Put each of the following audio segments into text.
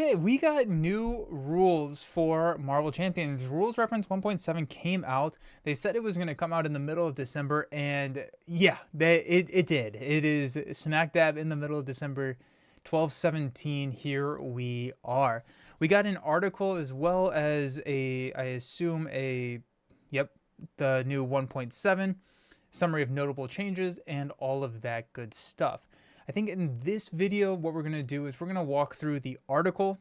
Okay, we got new rules for Marvel Champions. Rules reference 1.7 came out. They said it was going to come out in the middle of December, and yeah, it did. It is smack dab in the middle of December, 12/17. Here we are. We got an article as well as I assume yep, the new 1.7 summary of notable changes and all of that good stuff. I think in this video, what we're going to do is we're going to walk through the article,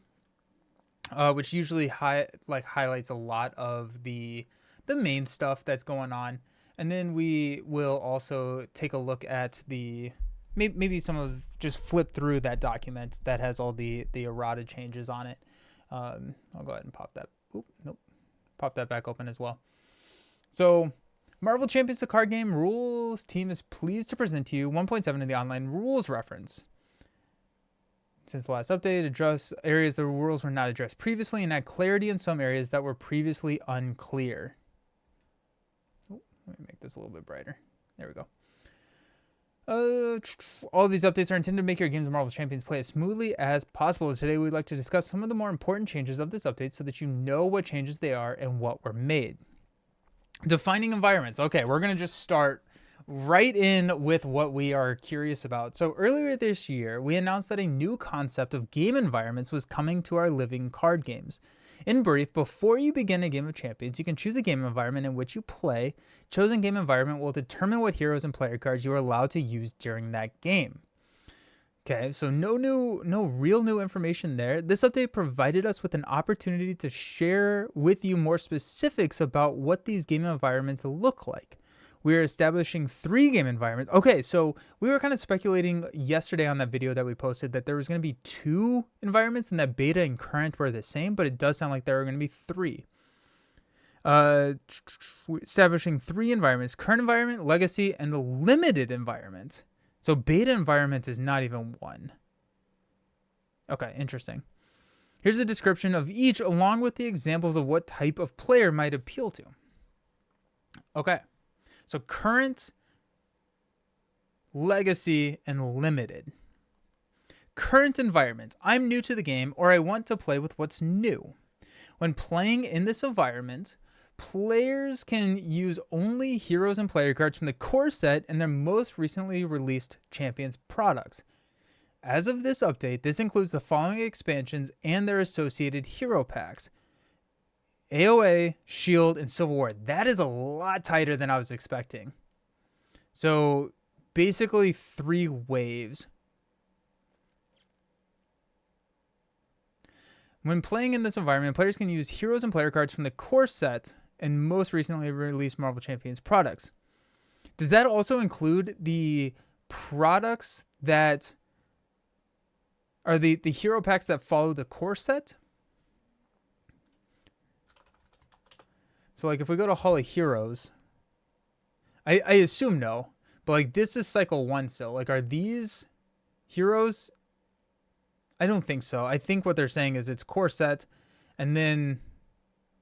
which usually highlights a lot of the main stuff that's going on. And then we will also take a look at maybe some of, just flip through that document that has all the errata changes on it. I'll go ahead and pop that. Nope. Pop that back open as well. So Marvel Champions, the card game rules team is pleased to present to you 1.7 in the online rules reference. Since the last update, address areas the rules were not addressed previously and add clarity in some areas that were previously unclear. Ooh, let me make this a little bit brighter. There we go. All of these updates are intended to make your games of Marvel Champions play as smoothly as possible. Today, we'd like to discuss some of the more important changes of this update so that you know what changes they are and what were made. Defining environments. Okay, we're going to just start right in with what we are curious about. So earlier this year, we announced that a new concept of game environments was coming to our living card games. In brief, before you begin a game of Champions, you can choose a game environment in which you play. Chosen game environment will determine what heroes and player cards you are allowed to use during that game. Okay, so no real new information there. This update provided us with an opportunity to share with you more specifics about what these game environments look like. We are establishing 3 game environments. Okay, so we were kind of speculating yesterday on that video that we posted that there was going to be 2 environments and that beta and current were the same, but it does sound like there are going to be 3. We're establishing 3 environments: current environment, legacy, and the limited environment. So beta environment is not even 1. Okay, interesting. Here's a description of each along with the examples of what type of player might appeal to. Okay, so current, legacy, and limited. Current environment. I'm new to the game or I want to play with what's new. When playing in this environment, players can use only heroes and player cards from the core set and their most recently released Champions products. As of this update, this includes the following expansions and their associated hero packs: AOA, Shield, and Civil War. That is a lot tighter than I was expecting. So basically 3 waves. When playing in this environment, players can use heroes and player cards from the core set and most recently released Marvel Champions products. Does that also include the products that are the hero packs that follow the core set? So like if we go to Hall of Heroes, I assume no, but like this is cycle 1 still. Like are these heroes? I don't think so. I think what they're saying is it's core set and then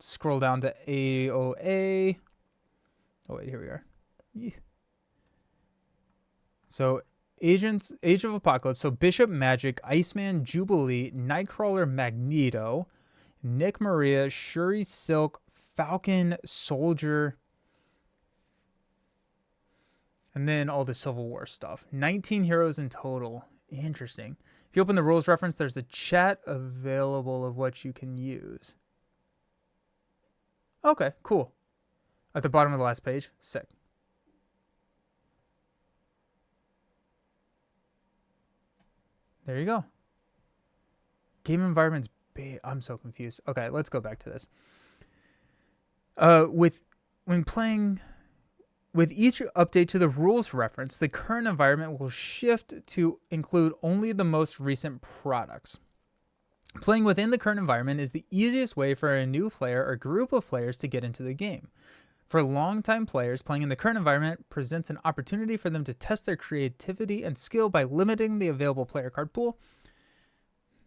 scroll down to AOA. Oh wait, here we are. Yeah. So Age of Apocalypse. So Bishop, Magic, Iceman, Jubilee, Nightcrawler, Magneto, Nick Maria, Shuri, Silk, Falcon, Soldier, and then all the Civil War stuff. 19 heroes in total. Interesting. If you open the rules reference, there's a chat available of what you can use. Okay, cool. At the bottom of the last page. Sick. There you go. Game environments. I'm so confused. Okay, let's go back to this. When playing with each update to the rules reference, the current environment will shift to include only the most recent products. Playing within the current environment is the easiest way for a new player or group of players to get into the game. For longtime players, playing in the current environment presents an opportunity for them to test their creativity and skill by limiting the available player card pool.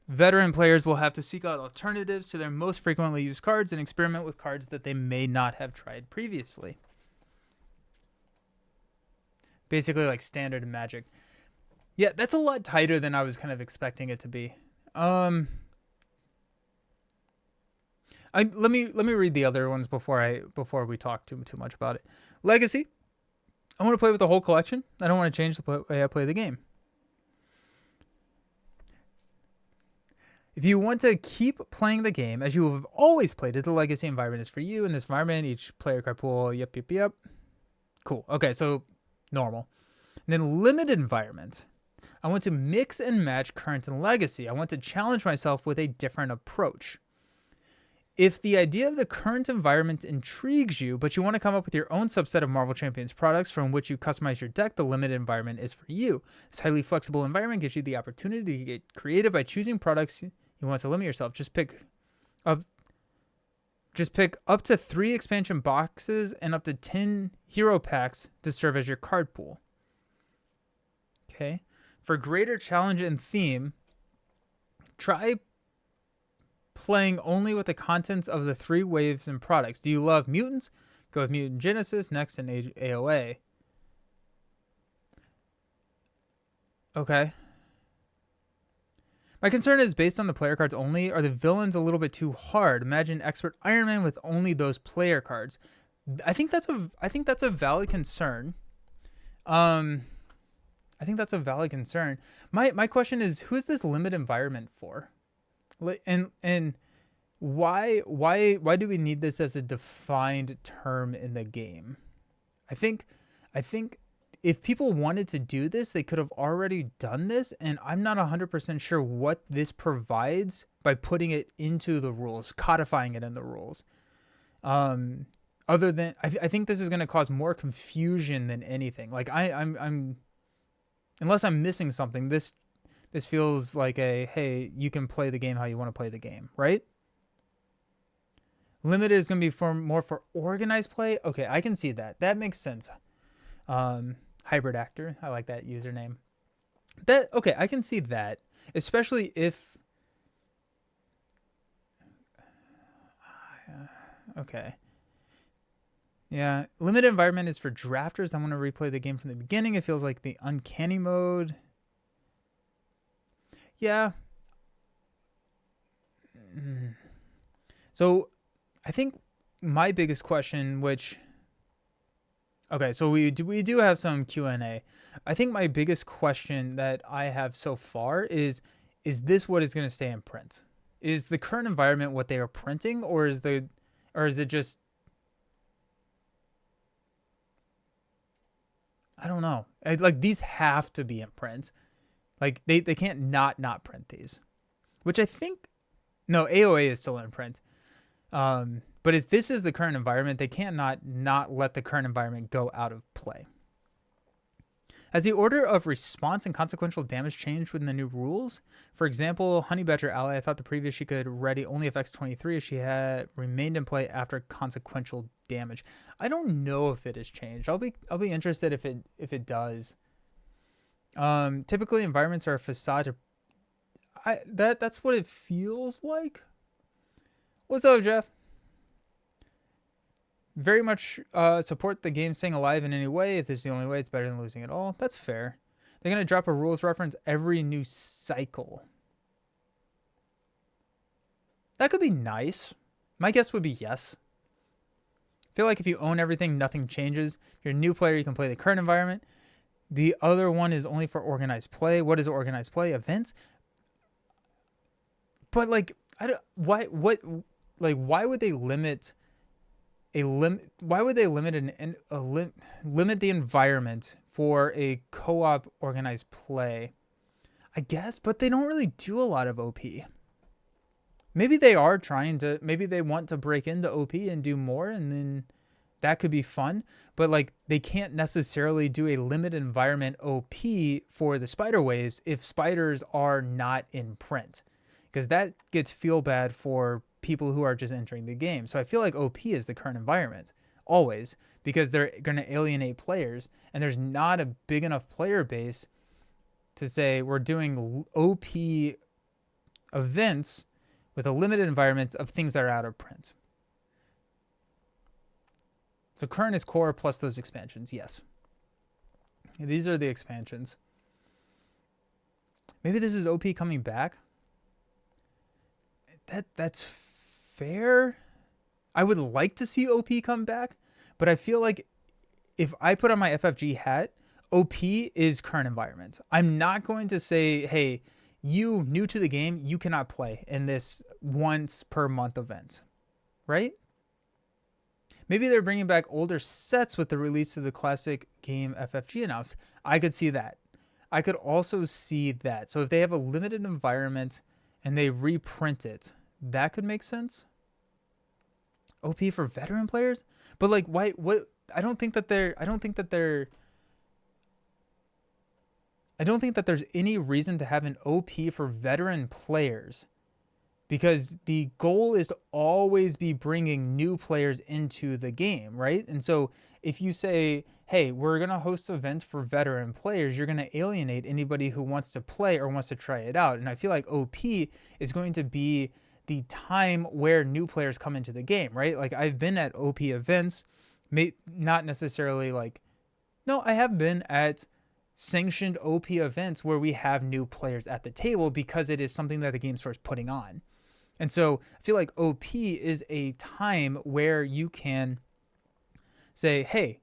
Veteran players will have to seek out alternatives to their most frequently used cards and experiment with cards that they may not have tried previously. Basically like standard Magic. Yeah, that's a lot tighter than I was kind of expecting it to be. Let me read the other ones before we talk too much about it. Legacy. I want to play with the whole collection. I don't want to change the way I play the game. If you want to keep playing the game as you have always played it, the Legacy environment is for you. In this environment, each player card pool, yep. Cool. Okay, so normal. And then limited environment. I want to mix and match current and legacy. I want to challenge myself with a different approach. If the idea of the current environment intrigues you, but you want to come up with your own subset of Marvel Champions products from which you customize your deck, the limited environment is for you. This highly flexible environment gives you the opportunity to get creative by choosing products you want to limit yourself. Just pick up to 3 expansion boxes and up to 10 hero packs to serve as your card pool. Okay. For greater challenge and theme, try playing only with the contents of the 3 waves and products. Do you love mutants? Go with Mutant Genesis, next in AOA. Okay. My concern is based on the player cards only. Are the villains a little bit too hard? Imagine Expert Iron Man with only those player cards. I think that's a valid concern. I think that's a valid concern. My question is, who is this limited environment for? And why do we need this as a defined term in the game? I think if people wanted to do this, they could have already done this, and I'm not 100% sure what this provides by putting it into the rules, codifying it in the rules. Other than I think this is going to cause more confusion than anything. Like I'm unless I'm missing something, this feels like hey, you can play the game how you want to play the game, right? Limited is going to be more for organized play. Okay, I can see that. That makes sense. Hybrid actor, I like that username. Okay, I can see that, especially if okay. Yeah, limited environment is for drafters. I want to replay the game from the beginning. It feels like the uncanny mode. Yeah. So I think my biggest question, okay, so we do have some Q&A. I think my biggest question that I have so far is this what is going to stay in print? Is the current environment what they are printing, or is it just, I don't know. Like, these have to be in print. Like, they can't not print these. Which I think, no, AOA is still in print. But if this is the current environment, they can't not let the current environment go out of play. Has the order of response and consequential damage changed within the new rules? For example, Honey Badger Ally, I thought the previous she could ready only affects 23 if she had remained in play after consequential damage. I don't know if it has changed. I'll be interested if it does. Typically environments are a facade. That's what it feels like. What's up, Jeff? Very much support the game staying alive in any way. If this is the only way, it's better than losing it all. That's fair. They're going to drop a rules reference every new cycle. That could be nice. My guess would be yes. I feel like if you own everything, nothing changes. If you're a new player, you can play the current environment. The other one is only for organized play. What is organized play? Events? But like, why would they limit limit the environment for a co-op organized play? I guess, but they don't really do a lot of OP. Maybe they are maybe they want to break into OP and do more, and then that could be fun. But like, they can't necessarily do a limited environment OP for the spider waves if spiders are not in print, because that gets feel bad for people who are just entering the game. So I feel like OP is the current environment always, because they're going to alienate players, and there's not a big enough player base to say we're doing OP events with a limited environment of things that are out of print. So current is core plus those expansions. Yes. These are the expansions. Maybe this is OP coming back. That's fair. I would like to see OP come back, but I feel like if I put on my FFG hat, OP is current environment. I'm not going to say, hey, you new to the game, you cannot play in this once per month event, right? Maybe they're bringing back older sets with the release of the classic game FFG announced. I could see that. I could also see that. So if they have a limited environment and they reprint it, that could make sense. OP for veteran players, but like, why? What? I don't think that there's any reason to have an OP for veteran players, because the goal is to always be bringing new players into the game, right? And so if you say, hey, we're going to host an event for veteran players, you're going to alienate anybody who wants to play or wants to try it out. And I feel like OP is going to be the time where new players come into the game, right? Like I've been at OP events, not necessarily like, no, I have been at sanctioned OP events where we have new players at the table because it is something that the game store is putting on. And so I feel like OP is a time where you can say, hey,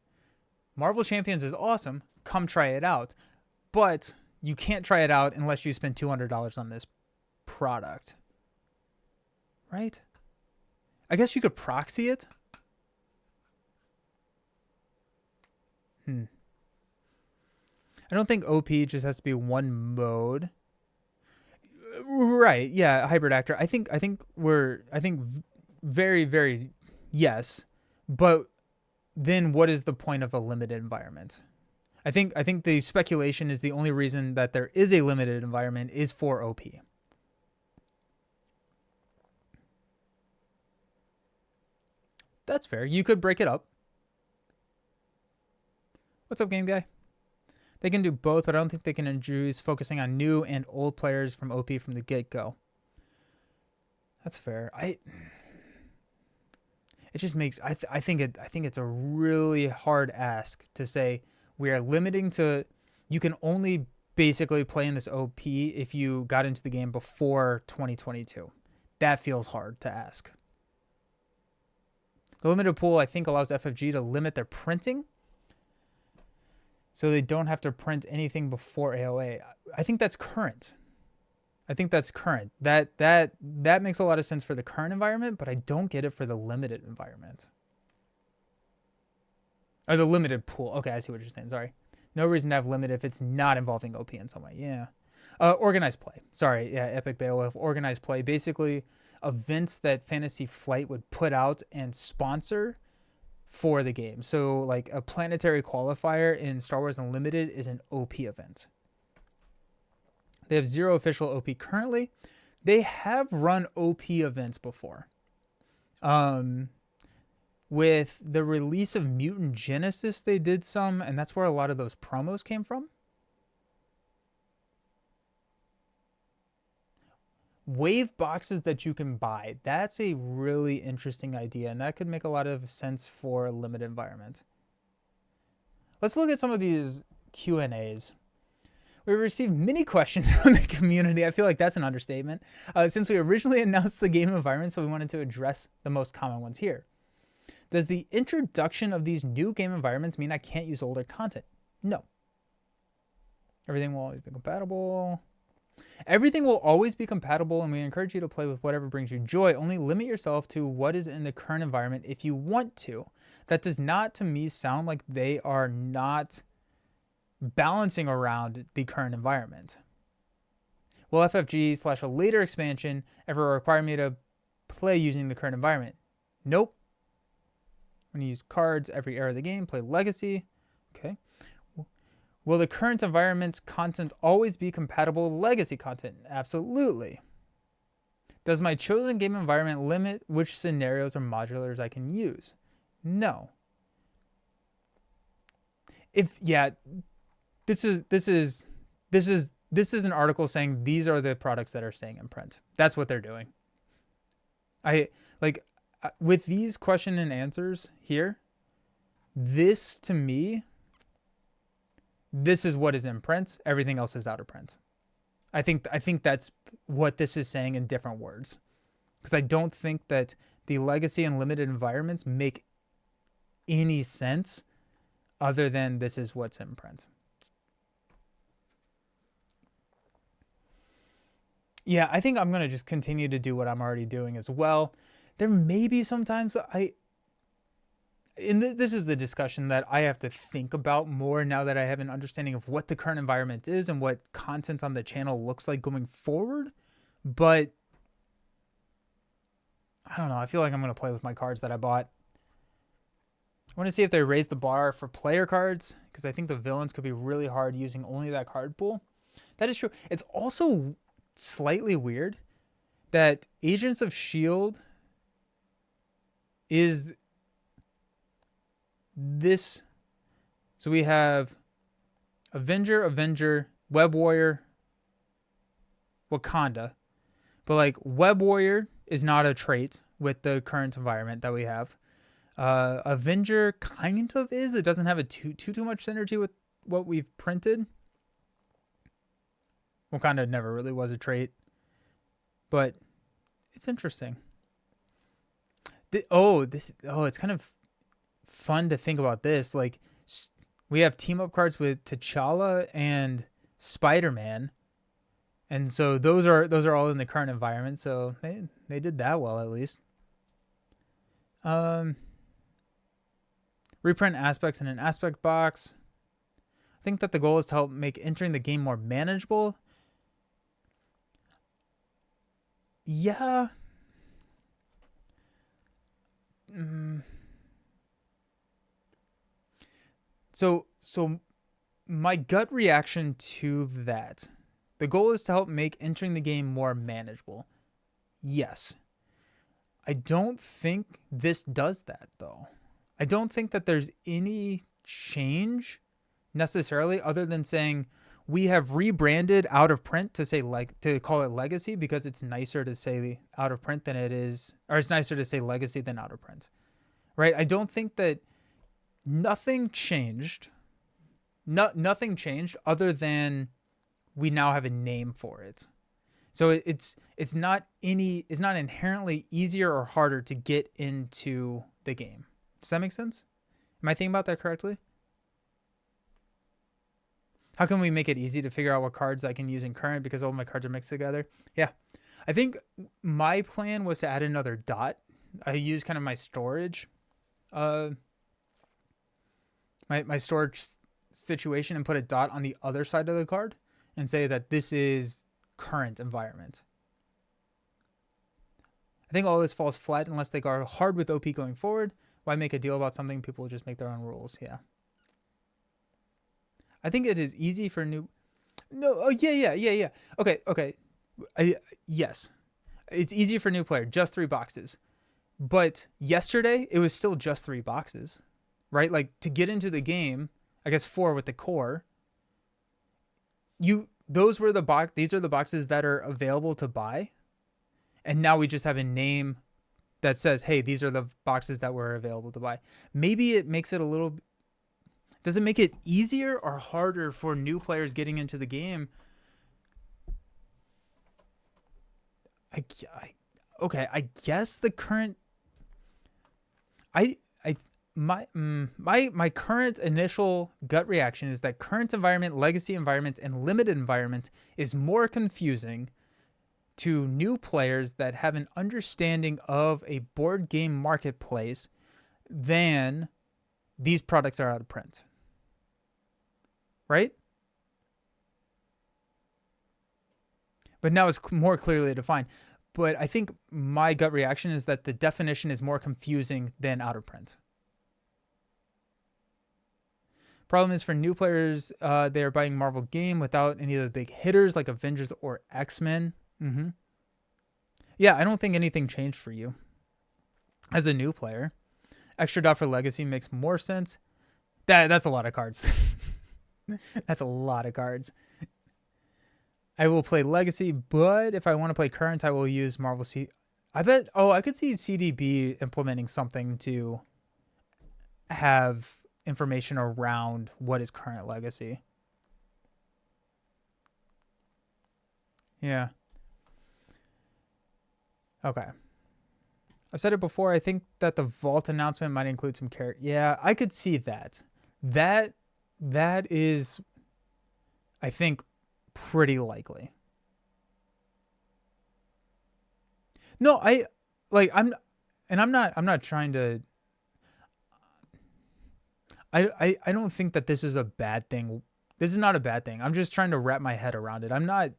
Marvel Champions is awesome. Come try it out. But you can't try it out unless you spend $200 on this product. Right? I guess you could proxy it. I don't think OP just has to be one mode. Right. Yeah. Hybrid actor. I think very, very yes. But then what is the point of a limited environment? I think the speculation is the only reason that there is a limited environment is for OP. That's fair. You could break it up. What's up, game guy? They can do both, but I don't think they can introduce focusing on new and old players from OP from the get-go. That's fair. It just makes I think it's a really hard ask to say we are limiting to, you can only basically play in this OP if you got into the game before 2022. That feels hard to ask. The limited pool, I think, allows FFG to limit their printing, so they don't have to print anything before AOA. I think that's current. That makes a lot of sense for the current environment, but I don't get it for the limited environment. Or the limited pool. Okay, I see what you're saying. Sorry. No reason to have limited if it's not involving OP in some way. Yeah. Organized play. Sorry. Yeah, Epic Beowulf. Organized play. Basically, events that Fantasy Flight would put out and sponsor for the game. So like a planetary qualifier in Star Wars Unlimited is an OP event. They have 0 official OP currently. They have run OP events before. With the release of Mutant Genesis, they did some, and that's where a lot of those promos came from. Wave boxes that you can buy. That's a really interesting idea, and that could make a lot of sense for a limited environment. Let's look at some of these Q&As. We received many questions from the community. I feel like that's an understatement. Since we originally announced the game environment, so we wanted to address the most common ones here. Does the introduction of these new game environments mean I can't use older content? No. Everything will always be compatible. Everything will always be compatible, and we encourage you to play with whatever brings you joy. Only limit yourself to what is in the current environment if you want to. That does not, to me, sound like they are not balancing around the current environment. Will FFG / a later expansion ever require me to play using the current environment? Nope. I'm going to use cards every era of the game, play Legacy. Okay. Will the current environment's content always be compatible with Legacy content? Absolutely. Does my chosen game environment limit which scenarios or modulars I can use? No. This is an article saying these are the products that are staying in print. That's what they're doing. With these question and answers here, this to me, this is what is in print. Everything else is out of print. I think that's what this is saying in different words, because I don't think that the legacy and limited environments make any sense other than this is what's in print. Yeah, I think I'm going to just continue to do what I'm already doing as well. There may be sometimes this is the discussion that I have to think about more now that I have an understanding of what the current environment is and what content on the channel looks like going forward. But I don't know. I feel like I'm going to play with my cards that I bought. I want to see if they raise the bar for player cards, because I think the villains could be really hard using only that card pool. That is true. It's also slightly weird that Agents of S.H.I.E.L.D. is this. So we have Avenger, Web Warrior, Wakanda. But like Web Warrior is not a trait with the current environment that we have. Avenger kind of is. It doesn't have a too much synergy with what we've printed. Wakanda never really was a trait, but it's interesting. It's kind of fun to think about this. Like, we have team up cards with T'Challa and Spider-Man, and so those are all in the current environment. So they did that well, at least. Reprint aspects in an aspect box. I think that the goal is to help make entering the game more manageable. Yeah. So my gut reaction to that, the goal is to help make entering the game more manageable. Yes. I don't think this does that, though. I don't think that there's any change necessarily, other than saying we have rebranded out of print to call it legacy, because it's nicer to say out of print than it is, or it's nicer to say legacy than out of print, right? I don't think that nothing changed. Nothing changed other than we now have a name for it. So it's not inherently easier or harder to get into the game. Does that make sense? Am I thinking about that correctly? How can we make it easy to figure out what cards I can use in current because all my cards are mixed together? Yeah. I think my plan was to add another dot. I use kind of my storage, my storage situation, and put a dot on the other side of the card and say that this is current environment. I think all this falls flat unless they go hard with OP going forward. Why make a deal about something? People will just make their own rules. Yeah. I think it is easy for new. No. Oh, yeah. Okay. Yes. It's easy for new player. Just 3 boxes. But yesterday, it was still just 3 boxes. Right? Like, to get into the game, I guess 4 with the core. These are the boxes that are available to buy. And now we just have a name that says, hey, these are the boxes that were available to buy. Maybe it makes it does it make it easier or harder for new players getting into the game? I guess the current, my current initial gut reaction is that current environment, legacy environment, and limited environment is more confusing to new players that have an understanding of a board game marketplace than these products are out of print. Right? But now it's more clearly defined. But I think my gut reaction is that the definition is more confusing than out of print. Problem is, for new players, they are buying Marvel game without any of the big hitters like Avengers or X-Men. Yeah, I don't think anything changed for you as a new player. Extra dot for legacy makes more sense. That's a lot of cards. That's a lot of cards. I will play legacy, but if I want to play current, I will use Marvel I could see CDB implementing something to have information around what is current legacy. Yeah. Okay. I've said it before. I think that the vault announcement might include some character. Yeah, I could see that. That that is, I think, pretty likely. No, I like I'm not trying to. I don't think that this is a bad thing. This is not a bad thing. I'm just trying to wrap my head around it. I'm not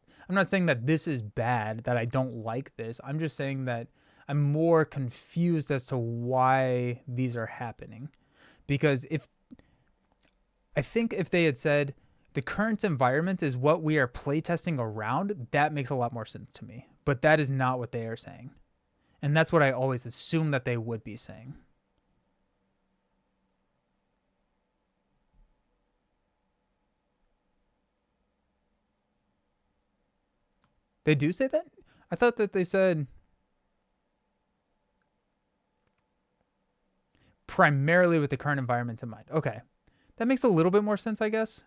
saying that this is bad, that I don't like this. I'm just saying that I'm more confused as to why these are happening. Because I think if they had said the current environment is what we are playtesting around, that makes a lot more sense to me. But that is not what they are saying. And that's what I always assumed that they would be saying. They do say that? I thought that they said primarily with the current environment in mind. Okay. That makes a little bit more sense, I guess.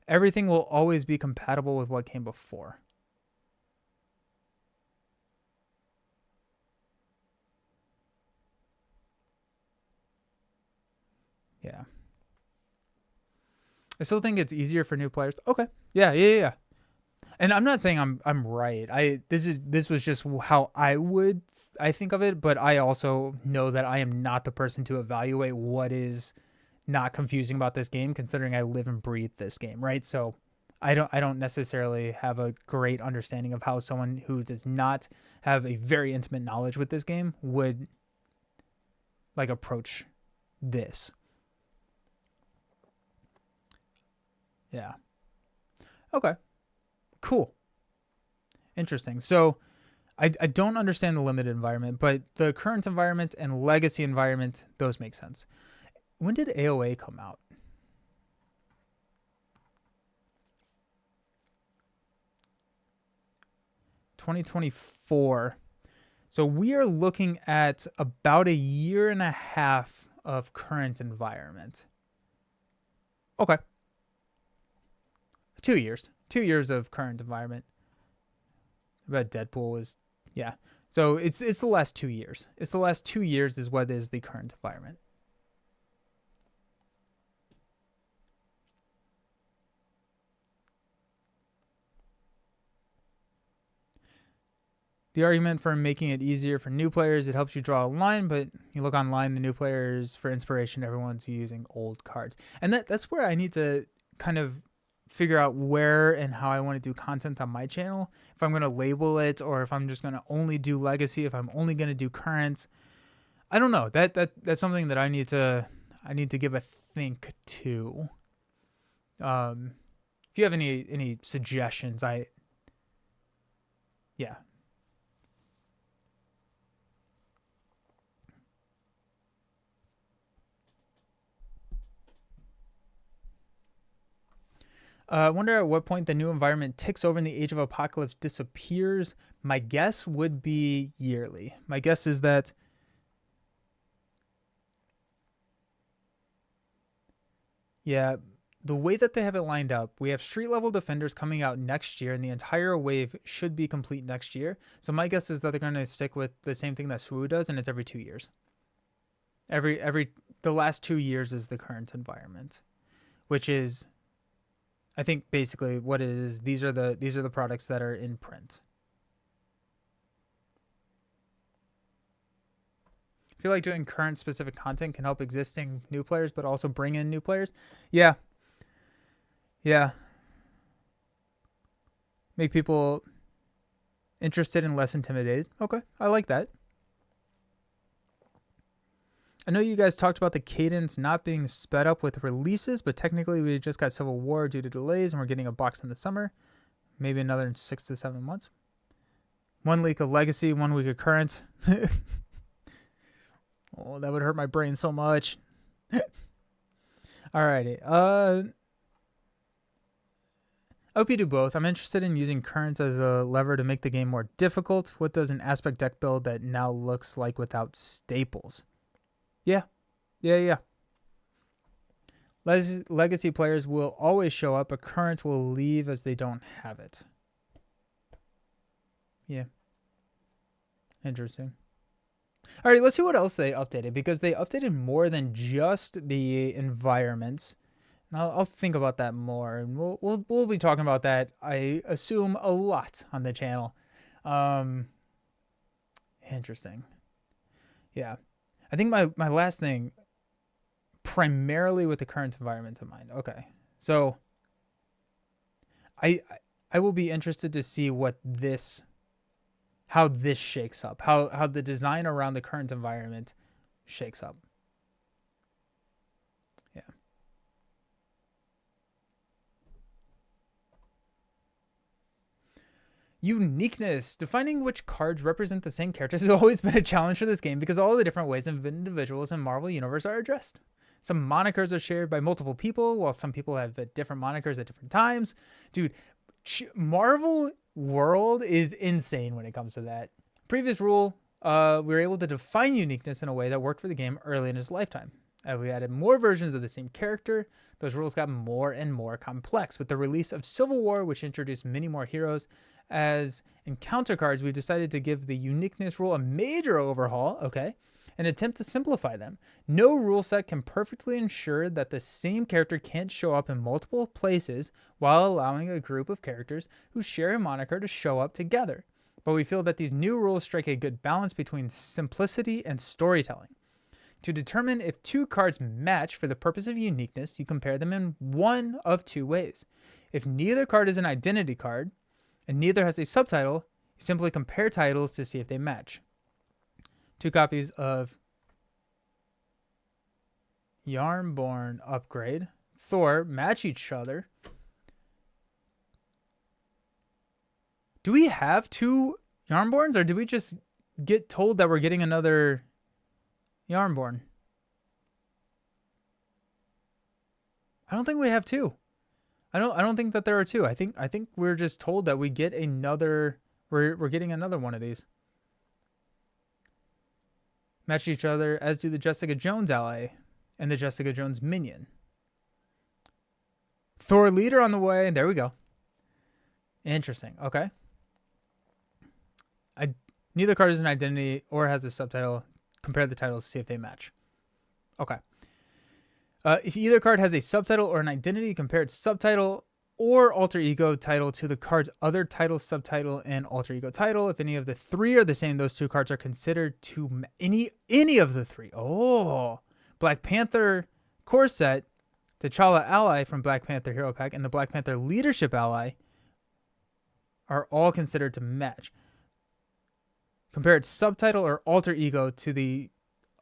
Everything will always be compatible with what came before. Yeah. I still think it's easier for new players. Okay. Yeah. And I'm not saying I'm right. This was just how I think of it, but I also know that I am not the person to evaluate what is not confusing about this game, considering I live and breathe this game, right? So I don't necessarily have a great understanding of how someone who does not have a very intimate knowledge with this game would like approach this. Yeah. Okay. Cool. Interesting. So I don't understand the limited environment, but the current environment and legacy environment, those make sense. When did AOA come out? 2024. So we are looking at about a year and a half of current environment. Okay. 2 years. 2 years of current environment. But Deadpool was, yeah. So it's the last 2 years. It's the last 2 years is what is the current environment. The argument for making it easier for new players, it helps you draw a line, but you look online, the new players, for inspiration, everyone's using old cards. And that's where I need to kind of figure out where and how I want to do content on my channel. If I'm going to label it, or if I'm just going to only do legacy, if I'm only going to do current. I don't know. That's something that I need to give a think to. If you have any suggestions, yeah. I wonder at what point the new environment ticks over and the Age of Apocalypse disappears. My guess would be yearly. My guess is that yeah, the way that they have it lined up, we have street level defenders coming out next year, and the entire wave should be complete next year. So my guess is that they're going to stick with the same thing that SWU does, and it's every 2 years. The last 2 years is the current environment, which is, I think, basically what it is. These are the products that are in print. I feel like doing current specific content can help existing new players, but also bring in new players. Yeah. Make people interested and less intimidated. Okay, I like that. I know you guys talked about the cadence not being sped up with releases, but technically we just got Civil War due to delays, and we're getting a box in the summer. Maybe another in 6 to 7 months. 1 week of Legacy, 1 week of Current. Oh, that would hurt my brain so much. Alrighty. I hope you do both. I'm interested in using Current as a lever to make the game more difficult. What does an aspect deck build that now looks like without staples? Yeah. Legacy players will always show up, but Current will leave as they don't have it. Yeah. Interesting. All right, let's see what else they updated, because they updated more than just the environments. And I'll think about that more, and we'll be talking about that, I assume, a lot on the channel. Um, Interesting. Yeah, I think my last thing, primarily with the current environment in mind. Okay, so I I will be interested to see how this shakes up, how the design around the current environment shakes up. Yeah. Uniqueness. Defining which cards represent the same characters has always been a challenge for this game, because all the different ways individuals in Marvel Universe are addressed. Some monikers are shared by multiple people, while some people have different monikers at different times. Dude, Marvel World is insane when it comes to that. Previous rule, we were able to define uniqueness in a way that worked for the game early in its lifetime. As we added more versions of the same character, those rules got more and more complex. With the release of Civil War, which introduced many more heroes as encounter cards, we've decided to give the uniqueness rule a major overhaul, okay, and attempt to simplify them. No rule set can perfectly ensure that the same character can't show up in multiple places while allowing a group of characters who share a moniker to show up together. But we feel that these new rules strike a good balance between simplicity and storytelling. To determine if two cards match for the purpose of uniqueness, you compare them in one of two ways. If neither card is an identity card, and neither has a subtitle, you simply compare titles to see if they match. 2 copies of Yarnborn Upgrade, Thor match each other. Do we have 2 Yarnborns, or do we just get told that we're getting another Yarnborn? I don't think we have 2. I don't think that there are 2. I think we're just told that we get another. We're getting another one of these. Match each other, as do the Jessica Jones ally and the Jessica Jones minion. Thor leader on the way. There we go. Interesting. Okay. Neither card is an identity or has a subtitle. Compare the titles to see if they match. Okay. If either card has a subtitle or an identity, compare its subtitle or alter ego title to the card's other title, subtitle, and alter ego title. If any of the 3 are the same, those 2 cards are considered to any of the 3. Oh, Black Panther core set, T'Challa ally from Black Panther Hero Pack, and the Black Panther leadership ally are all considered to match. Compare its subtitle or alter ego to the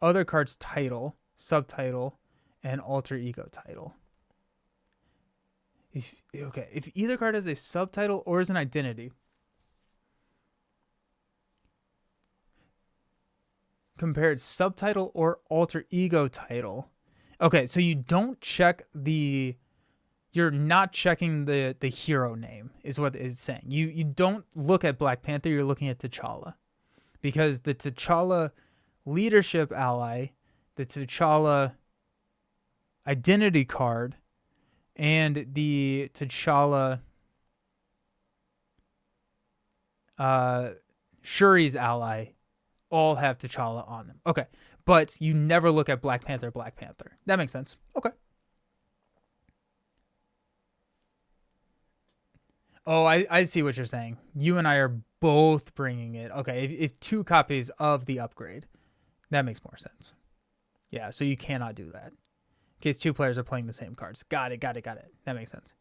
other card's title, subtitle, and alter ego title. If either card has a subtitle or is an identity, compare its subtitle or alter ego title. Okay, so you don't check you're not checking the hero name, is what it's saying. You don't look at Black Panther, you're looking at T'Challa. Because the T'Challa leadership ally, the T'Challa identity card, and the T'Challa Shuri's ally all have T'Challa on them. Okay, but you never look at Black Panther. That makes sense. Okay. Oh, I see what you're saying. You and I are both bringing it. Okay, if 2 copies of the upgrade, that makes more sense. Yeah, so you cannot do that. In case 2 players are playing the same cards. Got it. That makes sense.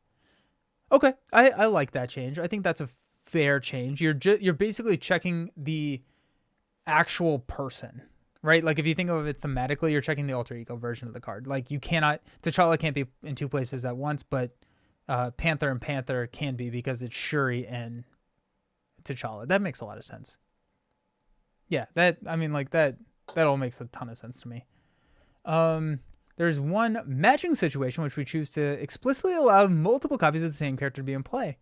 Okay, I like that change. I think that's a fair change. You're basically checking the actual person, right? Like if you think of it thematically, you're checking the alter ego version of the card. Like T'Challa can't be in 2 places at once, but Panther and Panther can be, because it's Shuri and T'Challa. That makes a lot of sense. Yeah, that all makes a ton of sense to me. There's one matching situation which we choose to explicitly allow multiple copies of the same character to be in play.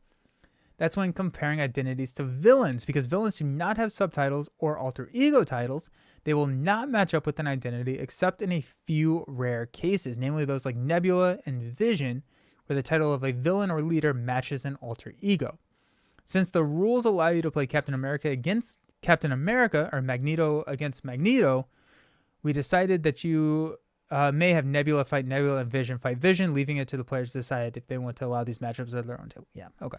That's when comparing identities to villains, because villains do not have subtitles or alter ego titles. They will not match up with an identity except in a few rare cases, namely those like Nebula and Vision, where the title of a villain or leader matches an alter ego. Since the rules allow you to play Captain America against Captain America or Magneto against Magneto, we decided that you may have Nebula fight Nebula and Vision fight Vision, leaving it to the players to decide if they want to allow these matchups at their own table. Yeah, okay.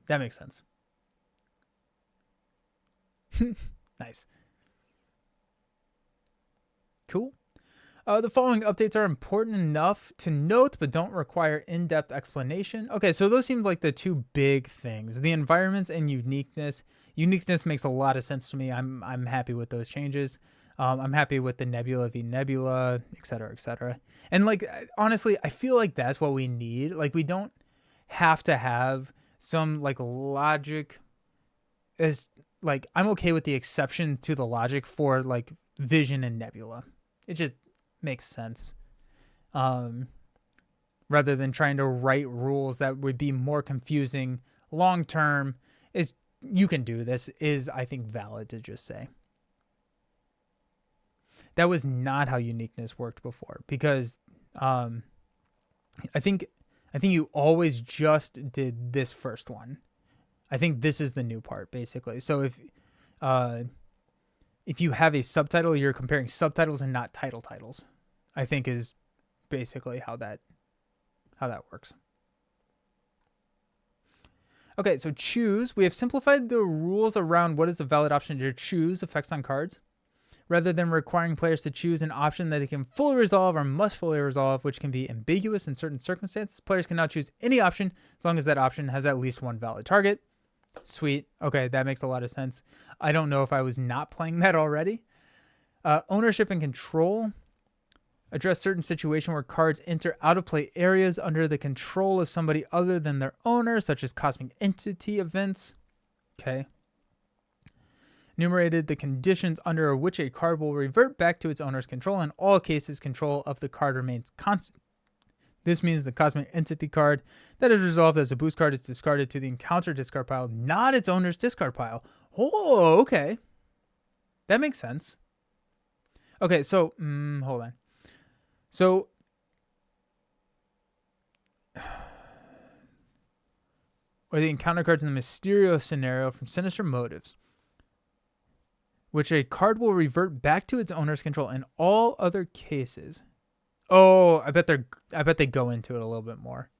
That makes sense. Nice. Cool. The following updates are important enough to note, but don't require in-depth explanation. Okay, so those seem like the two big things: the environments and uniqueness. Uniqueness makes a lot of sense to me. I'm happy with those changes. I'm happy with the Nebula v Nebula, et cetera, and like honestly, I feel like that's what we need. Like we don't have to have some like logic. Is like I'm okay with the exception to the logic for like Vision and Nebula. It just makes sense, rather than trying to write rules that would be more confusing long term. Is you can do this is I think valid to just say. That was not how uniqueness worked before, because I think you always just did this first one. I think this is the new part basically. So if you have a subtitle, you're comparing subtitles and not titles. I think is basically how that works. Okay, so choose. We have simplified the rules around what is a valid option to choose effects on cards, rather than requiring players to choose an option that they can fully resolve or must fully resolve, which can be ambiguous in certain circumstances. Players can now choose any option as long as that option has at least one valid target. Sweet. Okay, that makes a lot of sense. I don't know if I was not playing that already. Ownership and control. Address certain situation where cards enter out of play areas under the control of somebody other than their owner, such as cosmic entity events. Okay. Enumerated the conditions under which a card will revert back to its owner's control. In all cases, control of the card remains constant. This means the cosmic entity card that is resolved as a boost card is discarded to the encounter discard pile, not its owner's discard pile. Oh, okay. That makes sense. Okay, so, hold on. So, or the encounter cards in the Mysterio scenario from Sinister Motives, which a card will revert back to its owner's control in all other cases. Oh, I bet they go into it a little bit more.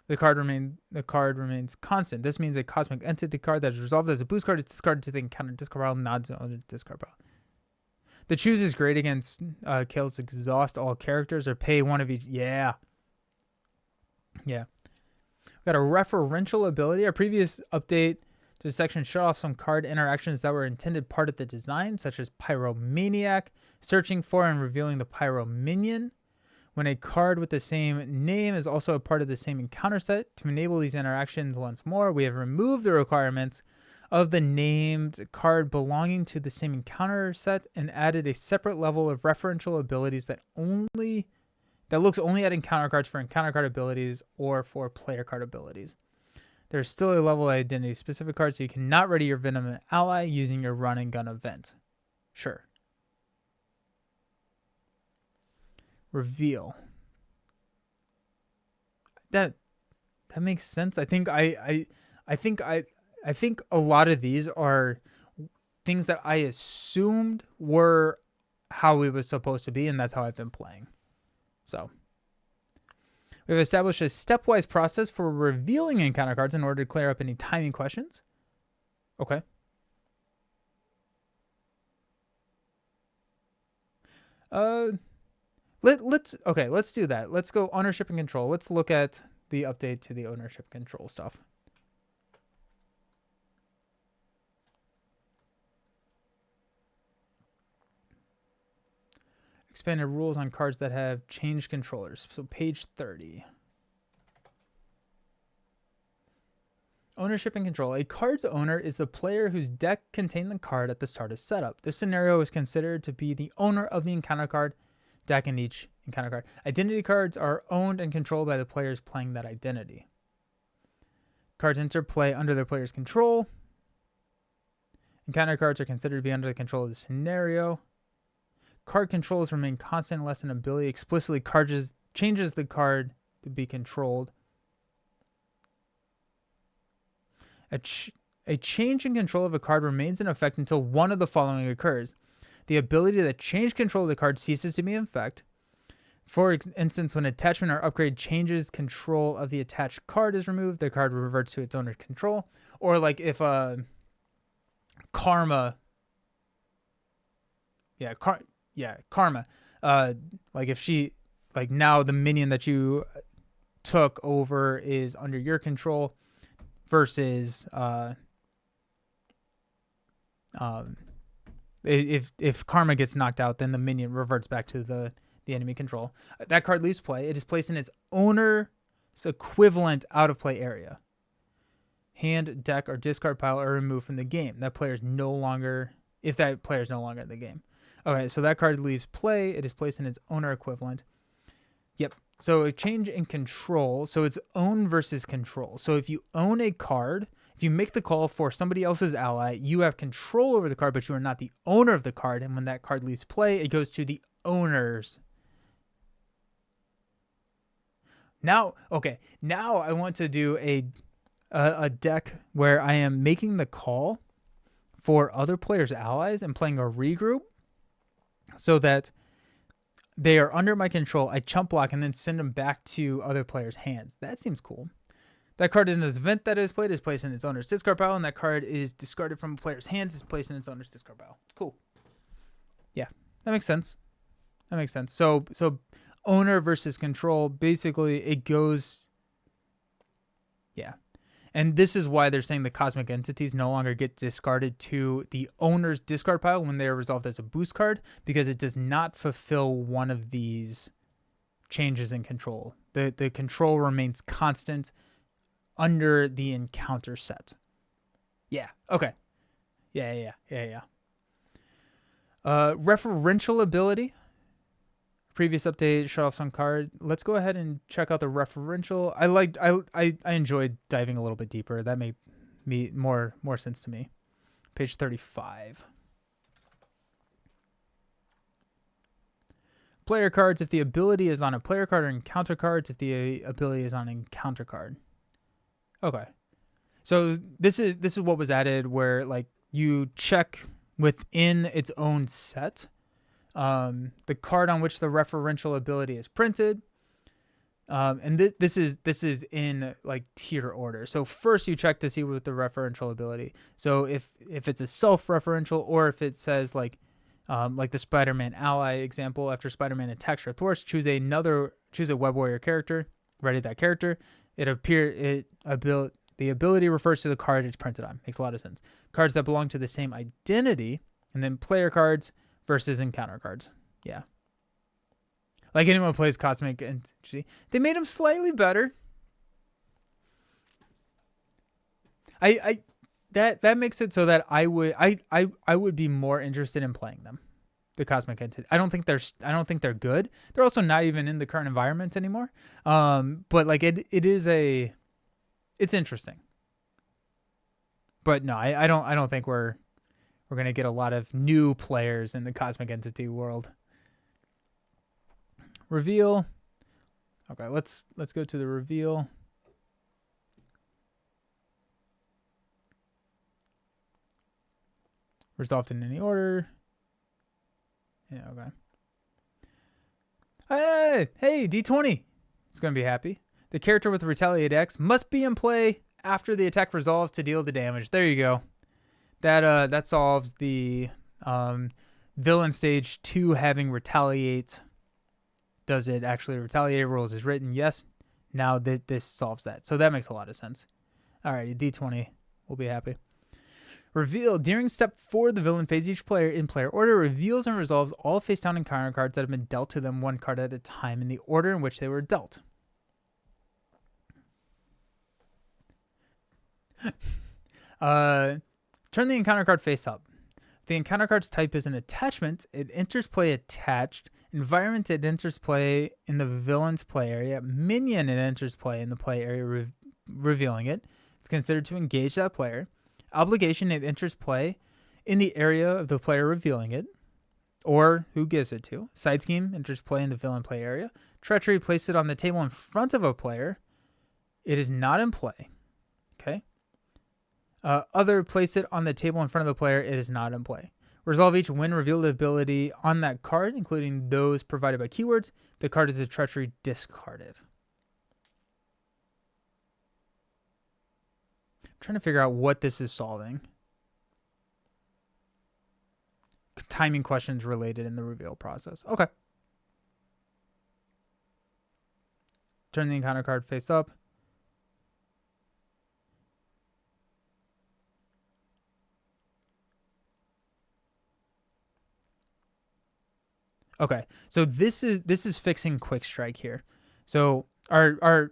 The card remains constant. This means a cosmic entity card that is resolved as a boost card is discarded to the encounter discard pile, not its owner's discard pile. The choose is great against kills exhaust all characters or pay one of each. Yeah. Yeah. We've got a referential ability. Our previous update to the section shut off some card interactions that were intended part of the design, such as Pyromaniac, searching for and revealing the Pyro Minion. When a card with the same name is also a part of the same encounter set, to enable these interactions once more, we have removed the requirements of the named card belonging to the same encounter set and added a separate level of referential abilities that looks only at encounter cards for encounter card abilities or for player card abilities. There's still a level of identity specific card, so you cannot ready your Venom ally using your run and gun event. Sure. Reveal. That makes sense. I think a lot of these are things that I assumed were how it was supposed to be, and that's how I've been playing. So we've established a stepwise process for revealing encounter cards in order to clear up any timing questions. Okay. Let's do that. Let's go ownership and control. Let's look at the update to the ownership control stuff. Expanded rules on cards that have changed controllers. So page 30. Ownership and control. A card's owner is the player whose deck contained the card at the start of setup. This scenario is considered to be the owner of the encounter card deck in each encounter card. Identity cards are owned and controlled by the players playing that identity. Cards enter play under the player's control. Encounter cards are considered to be under the control of the scenario. Card controls remain constant unless an ability explicitly changes the card to be controlled. A change in control of a card remains in effect until one of the following occurs. The ability to change control of the card ceases to be in effect. For instance, when attachment or upgrade changes, control of the attached card is removed. The card reverts to its owner's control. Or like if Karma. Karma. Like if she, like now the minion that you took over is under your control versus if Karma gets knocked out, then the minion reverts back to the enemy control. That card leaves play. It is placed in its owner's equivalent out of play area. Hand, deck, or discard pile are removed from the game. That player is no longer, if that player is no longer in the game. Okay, so that card leaves play. It is placed in its owner equivalent. Yep. So a change in control. So it's own versus control. So if you own a card, if you make the call for somebody else's ally, you have control over the card, but you are not the owner of the card. And when that card leaves play, it goes to the owners. Now I want to do a deck where I am making the call for other players' allies and playing a regroup so that they are under my control. I chump block and then send them back to other players' hands. That seems cool. That card is an event that is placed in its owner's discard pile, and that card is discarded from a player's hands, is placed in its owner's discard pile. Cool. Yeah, that makes sense. So owner versus control, basically it goes, yeah. And this is why they're saying the cosmic entities no longer get discarded to the owner's discard pile when they are resolved as a boost card, because it does not fulfill one of these changes in control. The control remains constant under the encounter set. Yeah. Okay. Yeah. Referential ability. Previous update shut off some card. Let's go ahead and check out the referential. I enjoyed diving a little bit deeper. That made me more sense to me. Page 35. Player cards if the ability is on a player card, or encounter cards if the ability is on an encounter card. Okay. So this is what was added, where like you check within its own set the card on which the referential ability is printed, and this is in like tier order. So first you check to see what the referential ability. So if it's a self-referential, or if it says like the Spider-Man ally example, after Spider-Man attacks or thwarts, choose a Web Warrior character, ready that character. The ability refers to the card it's printed on. Makes a lot of sense. Cards that belong to the same identity, and then player cards versus encounter cards. Yeah. Like anyone who plays Cosmic Entity, they made them slightly better. That makes it so that I would be more interested in playing them. The Cosmic Entity. I don't think they're good. They're also not even in the current environment anymore. But like it's interesting. But no, I don't think we're going to get a lot of new players in the Cosmic Entity world. Reveal. Okay, let's go to the reveal. Resolved in any order. Yeah, okay. Hey, D20. It's going to be happy. The character with Retaliate X must be in play after the attack resolves to deal the damage. There you go. That solves the villain stage 2 having Retaliate. Does it actually retaliate? Rules is written. Yes. Now this solves that. So that makes a lot of sense. All right, D20 will be happy. Reveal. During step 4 of the villain phase, each player in player order reveals and resolves all face down encounter cards that have been dealt to them one card at a time in the order in which they were dealt. Turn the encounter card face up. If the encounter card's type is an attachment, it enters play attached. Environment, it enters play in the villain's play area. Minion, it enters play in the play area, revealing it. It's considered to engage that player. Obligation, it enters play in the area of the player revealing it, or who gives it to. Side scheme, enters play in the villain play area. Treachery, place it on the table in front of a player. It is not in play. Okay. Other, place it on the table in front of the player. It is not in play. Resolve each win revealed ability on that card, including those provided by keywords. The card is a treachery, discard it. I'm trying to figure out what this is solving. Timing questions related in the reveal process. Okay. Turn the encounter card face up. Okay, so this is fixing quick strike here. So our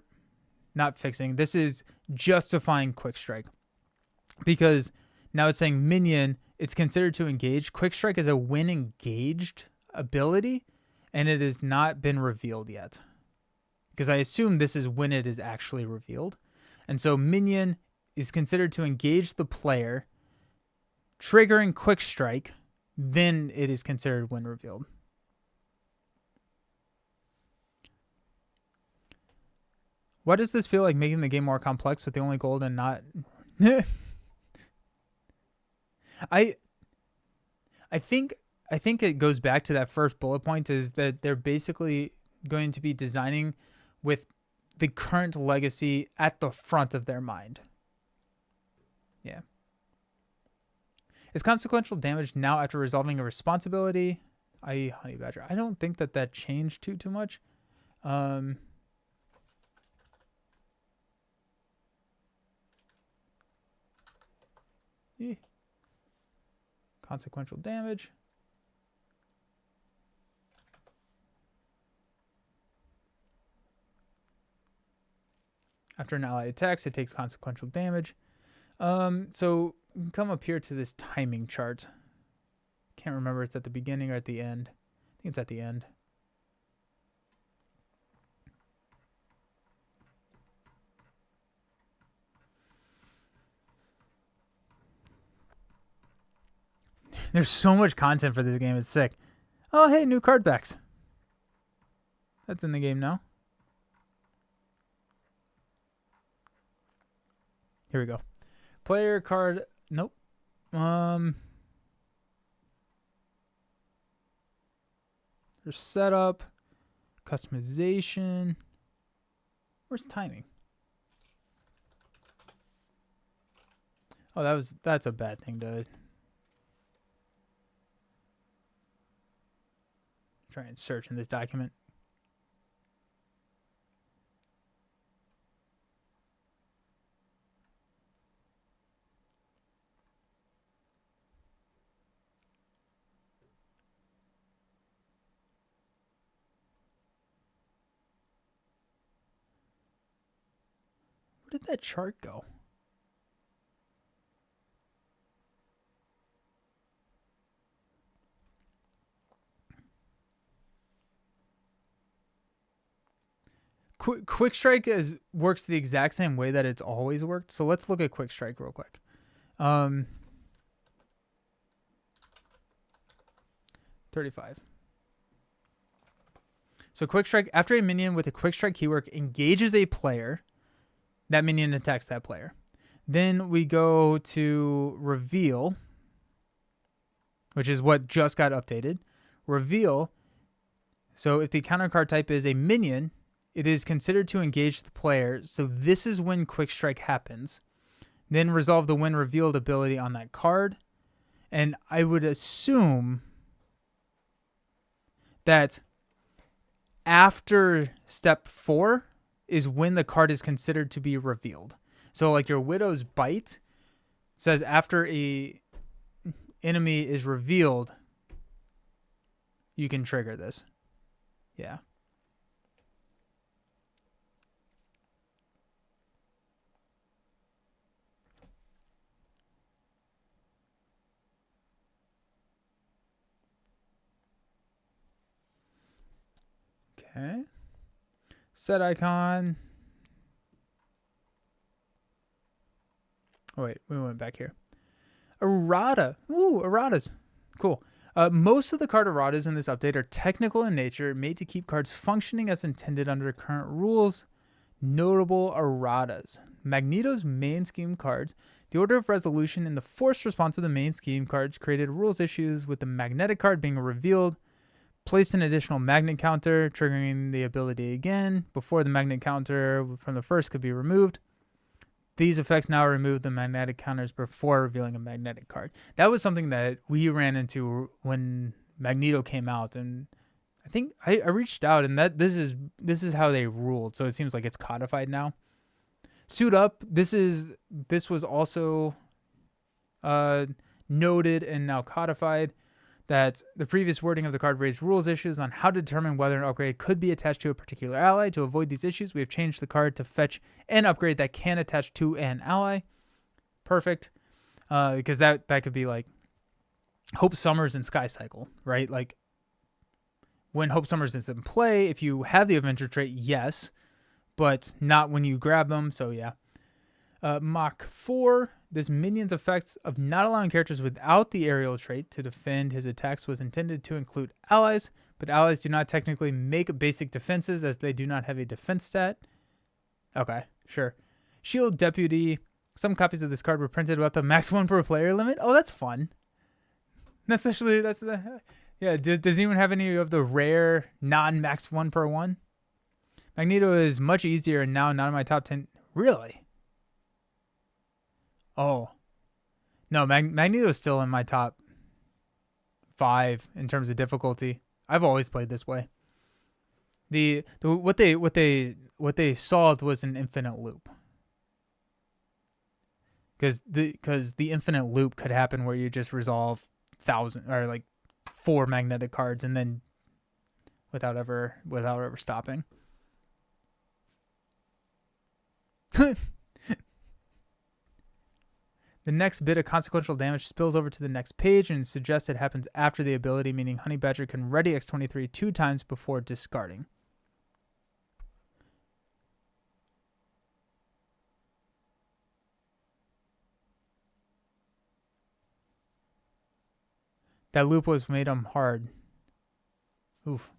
not fixing. This is justifying quick strike, because now it's saying minion. It's considered to engage. Quick strike is a when engaged ability, and it has not been revealed yet. Because I assume this is when it is actually revealed, and so minion is considered to engage the player, triggering quick strike. Then it is considered when revealed. Why does this feel like making the game more complex with the only gold and not... I think it goes back to that first bullet point, is that they're basically going to be designing with the current legacy at the front of their mind. Yeah. Is consequential damage now after resolving a responsibility, i.e. Honey Badger? I don't think that changed too much. Consequential damage. After an ally attacks, it takes consequential damage. So we can come up here to this timing chart. Can't remember if it's at the beginning or at the end. I think it's at the end. There's so much content for this game. It's sick. Oh, hey, new card backs. That's in the game now. Here we go. Player card. Nope. There's setup, customization. Where's timing? Oh, that's a bad thing to try and search in this document. Where did that chart go? Quick Strike works the exact same way that it's always worked. So let's look at Quick Strike real quick. 35. So Quick Strike, after a minion with a Quick Strike keyword engages a player, that minion attacks that player. Then we go to Reveal, which is what just got updated. Reveal. So if the counter card type is a minion, it is considered to engage the player. So this is when Quick Strike happens. Then resolve the when revealed ability on that card. And I would assume that after step 4 is when the card is considered to be revealed. So like your Widow's Bite says after a enemy is revealed, you can trigger this. Yeah. Okay. Set icon. Oh, wait, we went back here. Errata. Ooh, erratas. Cool. Most of the card erratas in this update are technical in nature, made to keep cards functioning as intended under current rules. Notable erratas. Magneto's main scheme cards The order of resolution in the forced response to the main scheme cards created rules issues with the magnetic card being revealed, placed an additional magnet counter, triggering the ability again before the magnet counter from the first could be removed. These effects now remove the magnetic counters before revealing a magnetic card. That was something that we ran into when Magneto came out, and I think I reached out, and that this is how they ruled. So it seems like it's codified now. Suit Up. This was also noted and now codified that the previous wording of the card raised rules issues on how to determine whether an upgrade could be attached to a particular ally. To avoid these issues, we have changed the card to fetch an upgrade that can attach to an ally. Perfect. Because that could be like Hope Summers and Sky Cycle, right? Like when Hope Summers is in play, if you have the Avenger trait, yes, but not when you grab them. So yeah. Mach 4. This minion's effects of not allowing characters without the aerial trait to defend his attacks was intended to include allies, but allies do not technically make basic defenses as they do not have a defense stat. Okay, sure. Shield Deputy. Some copies of this card were printed with a max 1 per player limit. Oh, that's fun. Yeah. Does anyone have any of the rare non-max 1 per 1? Magneto is much easier and now not in my top 10. Really? Oh, no, Magneto is still in my top 5 in terms of difficulty. I've always played this way. What they solved was an infinite loop. Because the infinite loop could happen where you just resolve 1,000 or like 4 magnetic cards and then without ever stopping. The next bit of consequential damage spills over to the next page and suggests it happens after the ability, meaning Honey Badger can ready X-23 2 times before discarding. That loop was made him hard. Oof.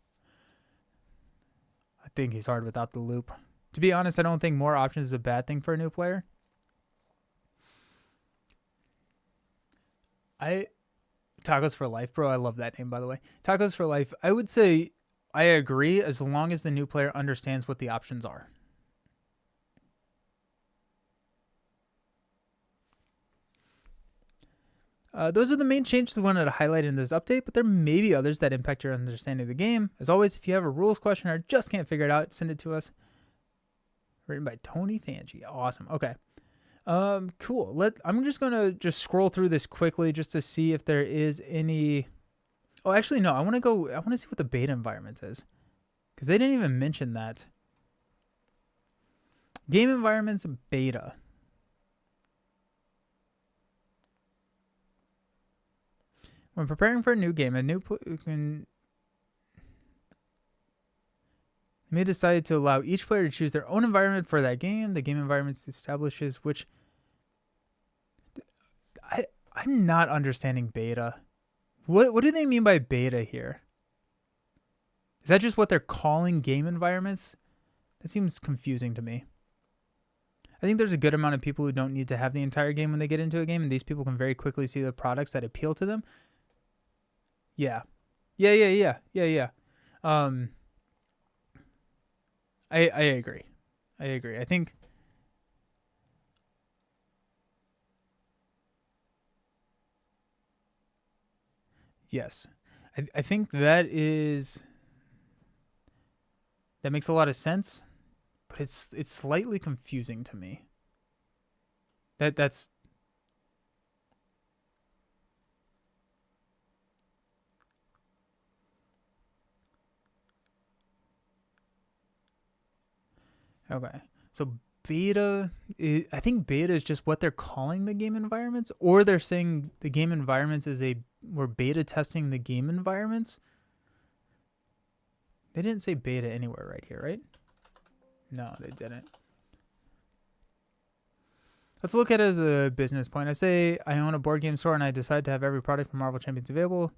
I think he's hard without the loop. To be honest, I don't think more options is a bad thing for a new player. Tacos for Life, bro. I love that name, by the way. Tacos for Life. I would say I agree as long as the new player understands what the options are. Those are the main changes I wanted to highlight in this update, but there may be others that impact your understanding of the game. As always, if you have a rules question or just can't figure it out, send it to us. Written by Tony Fangi. Awesome. Okay. Cool. I'm just gonna scroll through this quickly just to see if there is any. Oh, actually, no. I want to see what the beta environment is, because they didn't even mention that. Game environments beta. When preparing for a new game, may decide to allow each player to choose their own environment for that game. The game environment establishes which. I'm not understanding beta. What do they mean by beta here? Is that just what they're calling game environments? That seems confusing to me. I think there's a good amount of people who don't need to have the entire game when they get into a game, and these people can very quickly see the products that appeal to them. Yeah. I agree. I think yes. I think that makes a lot of sense, but it's slightly confusing to me. That's okay. So beta, I think beta is just what they're calling the game environments, or they're saying the game environments we're beta testing the game environments. They didn't say beta anywhere right here, right? No, they didn't. Let's look at it as a business point. I say I own a board game store and I decide to have every product from Marvel Champions available.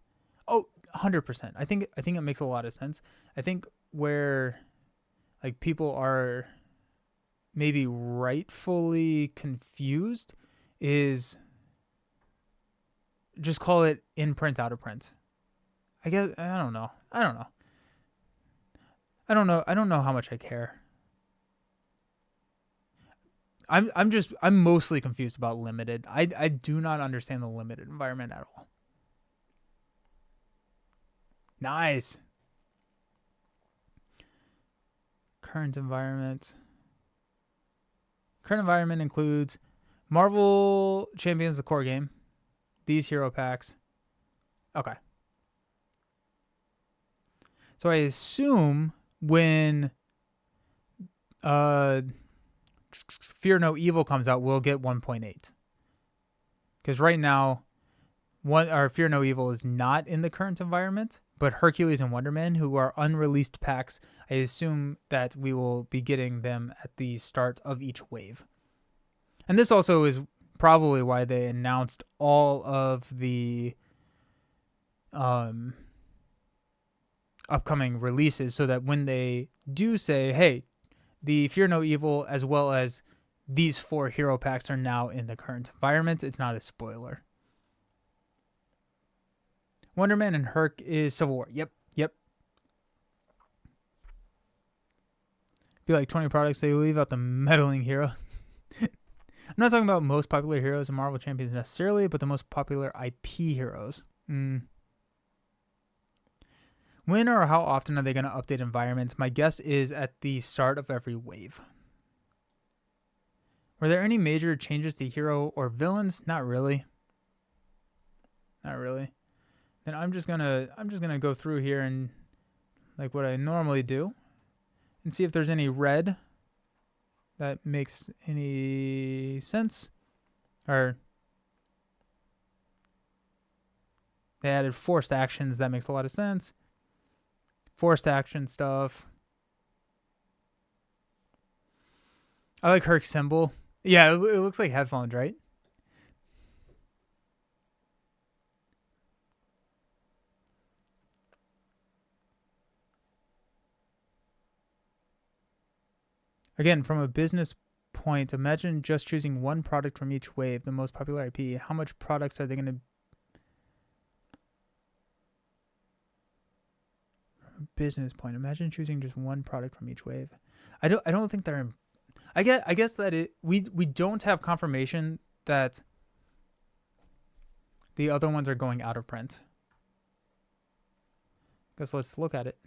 Oh, 100%. I think it makes a lot of sense. I think where like people are maybe rightfully confused is just call it in print, out of print. I guess I don't know. I don't know how much I care. I'm mostly confused about limited. I do not understand the limited environment at all. Nice. Current environment. Current environment includes Marvel Champions, the core game. These hero packs. Okay. So I assume when Fear No Evil comes out, we'll get 1.8. Because right now, Fear No Evil is not in the current environment, but Hercules and Wonder Man, who are unreleased packs, I assume that we will be getting them at the start of each wave. And this also is probably why they announced all of the upcoming releases, so that when they do say, hey, the Fear No Evil as well as these 4 hero packs are now in the current environment, it's not a spoiler. Wonder Man and Herc is Civil War. Yep. Be like 20 products, they leave out the meddling hero. I'm not talking about most popular heroes in Marvel Champions necessarily, but the most popular IP heroes. When or how often are they going to update environments? My guess is at the start of every wave. Were there any major changes to hero or villains? Not really. Then I'm just gonna go through here and like what I normally do and see if there's any red that makes any sense. Or they added forced actions. That makes a lot of sense. Forced action stuff. I like Herc's symbol. Yeah, it looks like headphones, right? Again, from a business point, imagine just choosing one product from each wave, the most popular IP. How much products are they going to... From a business point, imagine choosing just one product from each wave. I don't think they're... I guess that we don't have confirmation that the other ones are going out of print. Guess let's look at it.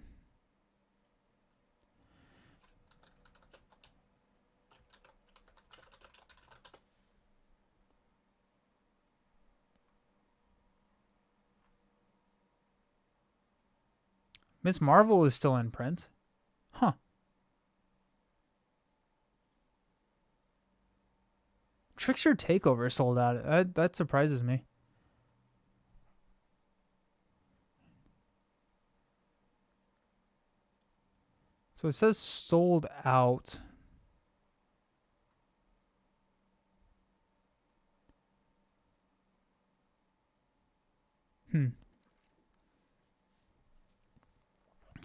Miss Marvel is still in print. Huh. Trickster Takeover sold out. That surprises me. So it says sold out.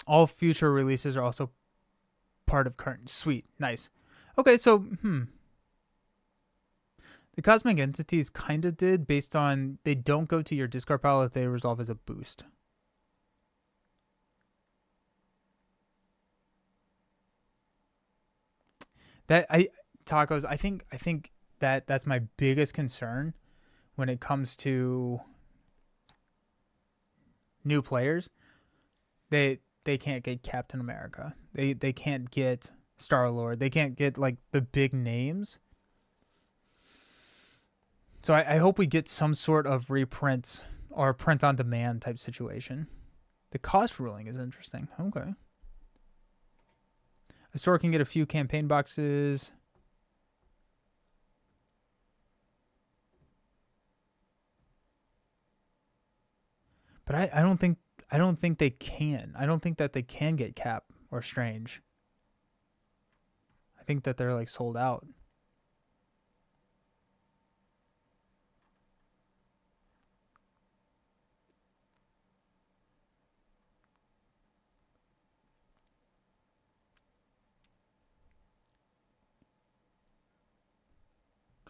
All future releases are also part of current. Sweet. Nice. Okay, so, the Cosmic Entities kind of did based on they don't go to your discard pile if they resolve as a boost. Tacos, I think that's my biggest concern when it comes to new players. They can't get Captain America. They can't get Star-Lord. They can't get like the big names. So I hope we get some sort of reprint or print on demand type situation. The cost ruling is interesting. Okay. A store can get a few campaign boxes. But I don't think they can. I don't think that they can get Cap or Strange. I think that they're like sold out.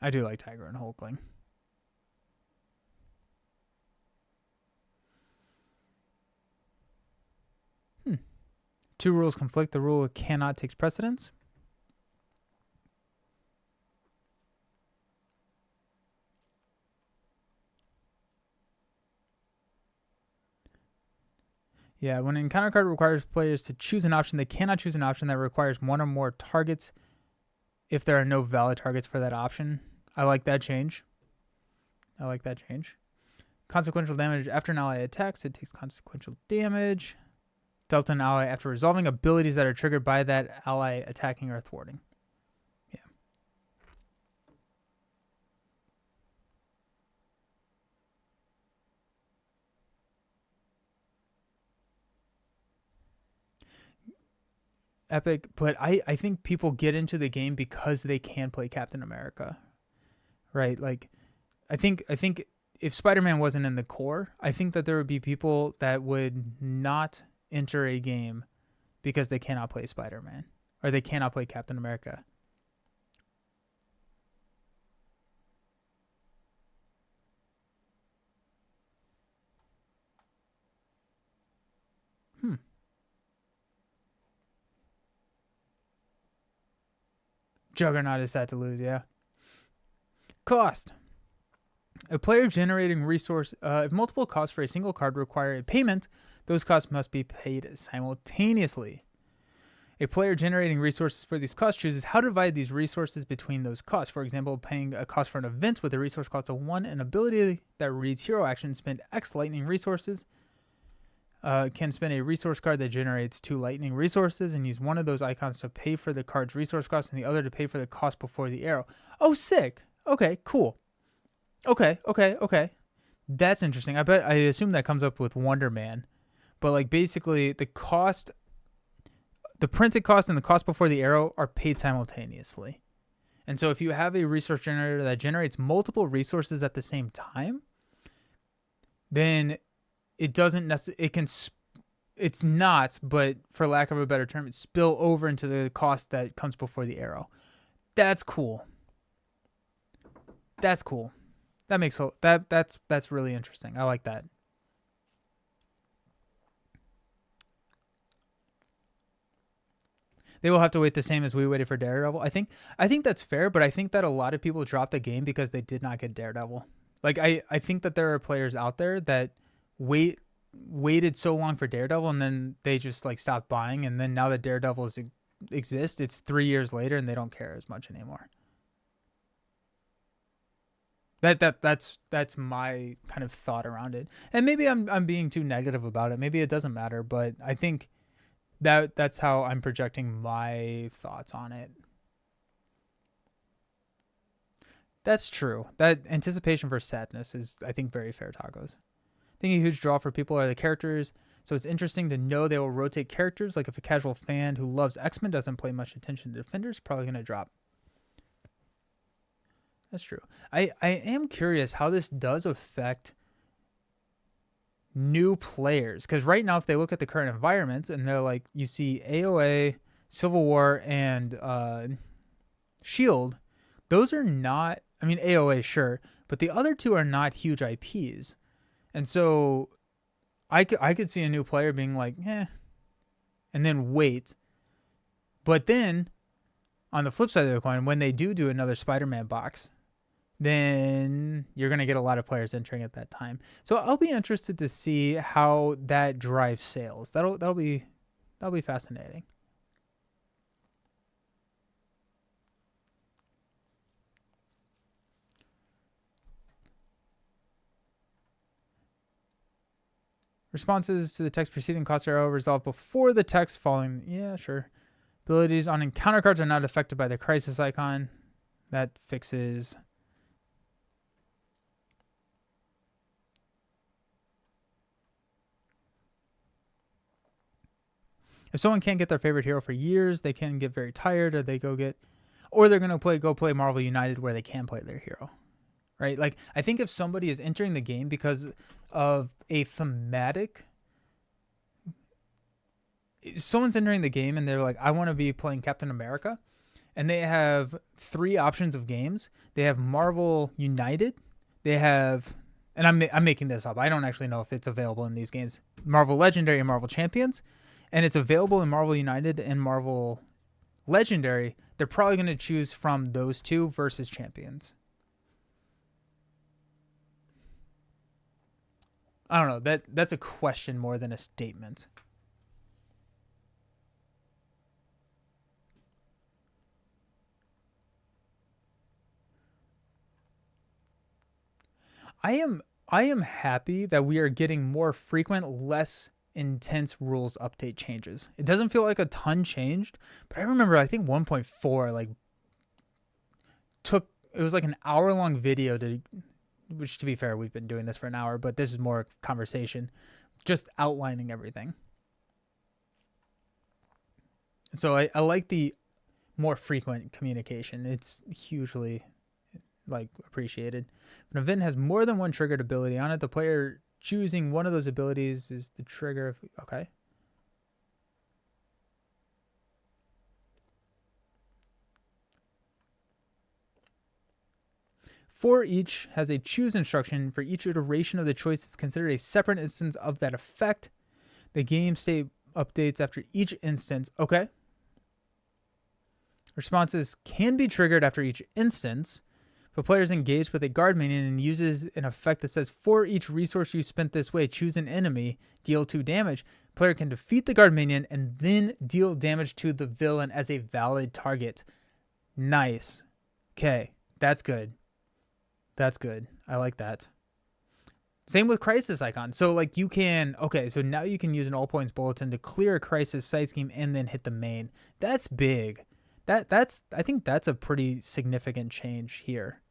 I do like Tiger and Hulkling. Two rules conflict. The rule cannot takes precedence. Yeah, when an encounter card requires players to choose an option, they cannot choose an option that requires one or more targets if there are no valid targets for that option. I like that change. Consequential damage. After an ally attacks, it takes consequential damage dealt an ally after resolving abilities that are triggered by that ally attacking or thwarting. Yeah. Epic, but I think people get into the game because they can play Captain America. Right? Like I think if Spider-Man wasn't in the core, I think that there would be people that would not enter a game because they cannot play Spider-Man or they cannot play Captain America. Juggernaut is sad to lose, yeah. Cost. A player generating resource, if multiple costs for a single card require a payment, those costs must be paid simultaneously. A player generating resources for these costs chooses how to divide these resources between those costs. For example, paying a cost for an event with a resource cost of 1, an ability that reads hero action, spend X lightning resources, can spend a resource card that generates 2 lightning resources and use one of those icons to pay for the card's resource cost and the other to pay for the cost before the arrow. Oh, sick. Okay, cool. Okay. That's interesting. I assume that comes up with Wonder Man. But like basically the cost, the printed cost and the cost before the arrow are paid simultaneously. And so if you have a resource generator that generates multiple resources at the same time, then it doesn't necessarily, it's not, but for lack of a better term, it spill over into the cost that comes before the arrow. That's cool. That makes that's really interesting. I like that. They will have to wait the same as we waited for Daredevil. I think that's fair, but I think that a lot of people dropped the game because they did not get Daredevil. Like I think that there are players out there that waited so long for Daredevil and then they just like stopped buying, and then now that Daredevil exists, it's 3 years later and they don't care as much anymore. That's my kind of thought around it. And maybe I'm being too negative about it. Maybe it doesn't matter, but I think that's how I'm projecting my thoughts on it. That's true. That anticipation for sadness is, I think, very fair, Tacos. I think a huge draw for people are the characters, so it's interesting to know they will rotate characters. Like if a casual fan who loves X-Men doesn't pay much attention to Defenders, probably going to drop. That's true. I am curious how this does affect new players, because right now if they look at the current environment and they're like, you see AOA, Civil War, and Shield, those are not, I mean AOA sure, but the other two are not huge IPs. And so I could see a new player being like, and then wait. But then on the flip side of the coin, when they do another Spider-Man box, then you're going to get a lot of players entering at that time. So I'll be interested to see how that drives sales. That'll be fascinating. Responses to the text preceding cost arrow resolved before the text following. Yeah, sure. Abilities on encounter cards are not affected by the crisis icon. That fixes. If someone can't get their favorite hero for years, they can get very tired, or they're gonna go play Marvel United where they can play their hero, right? Like I think if somebody is entering the game because of a thematic, someone's entering the game and they're like, I want to be playing Captain America, and they have 3 options of games. They have Marvel United. They have, and I'm making this up. I don't actually know if it's available in these games. Marvel Legendary and Marvel Champions, and it's available in Marvel United and Marvel Legendary. They're probably going to choose from those 2 versus Champions. I don't know. That's a question more than a statement. I am happy that we are getting more frequent, less intense rules update changes. It doesn't feel like a ton changed, but I remember I think 1.4 like it was like an hour-long video to, which to be fair, we've been doing this for an hour, but this is more conversation, just outlining everything. So I like the more frequent communication. It's hugely like appreciated. If an event has more than one triggered ability on it, the player choosing one of those abilities is the trigger. Okay. For each has a choose instruction. For each iteration of the choice, it's considered a separate instance of that effect. The game state updates after each instance. Okay. Responses can be triggered after each instance. If a player is engaged with a guard minion and uses an effect that says, for each resource you spent this way, choose an enemy, deal 2 damage, the player can defeat the guard minion and then deal damage to the villain as a valid target. Nice. Okay, that's good. That's good. I like that. Same with Crisis Icon. So like you can, okay, so now you can use an all points bulletin to clear a Crisis side scheme and then hit the main. That's big. I think that's a pretty significant change here,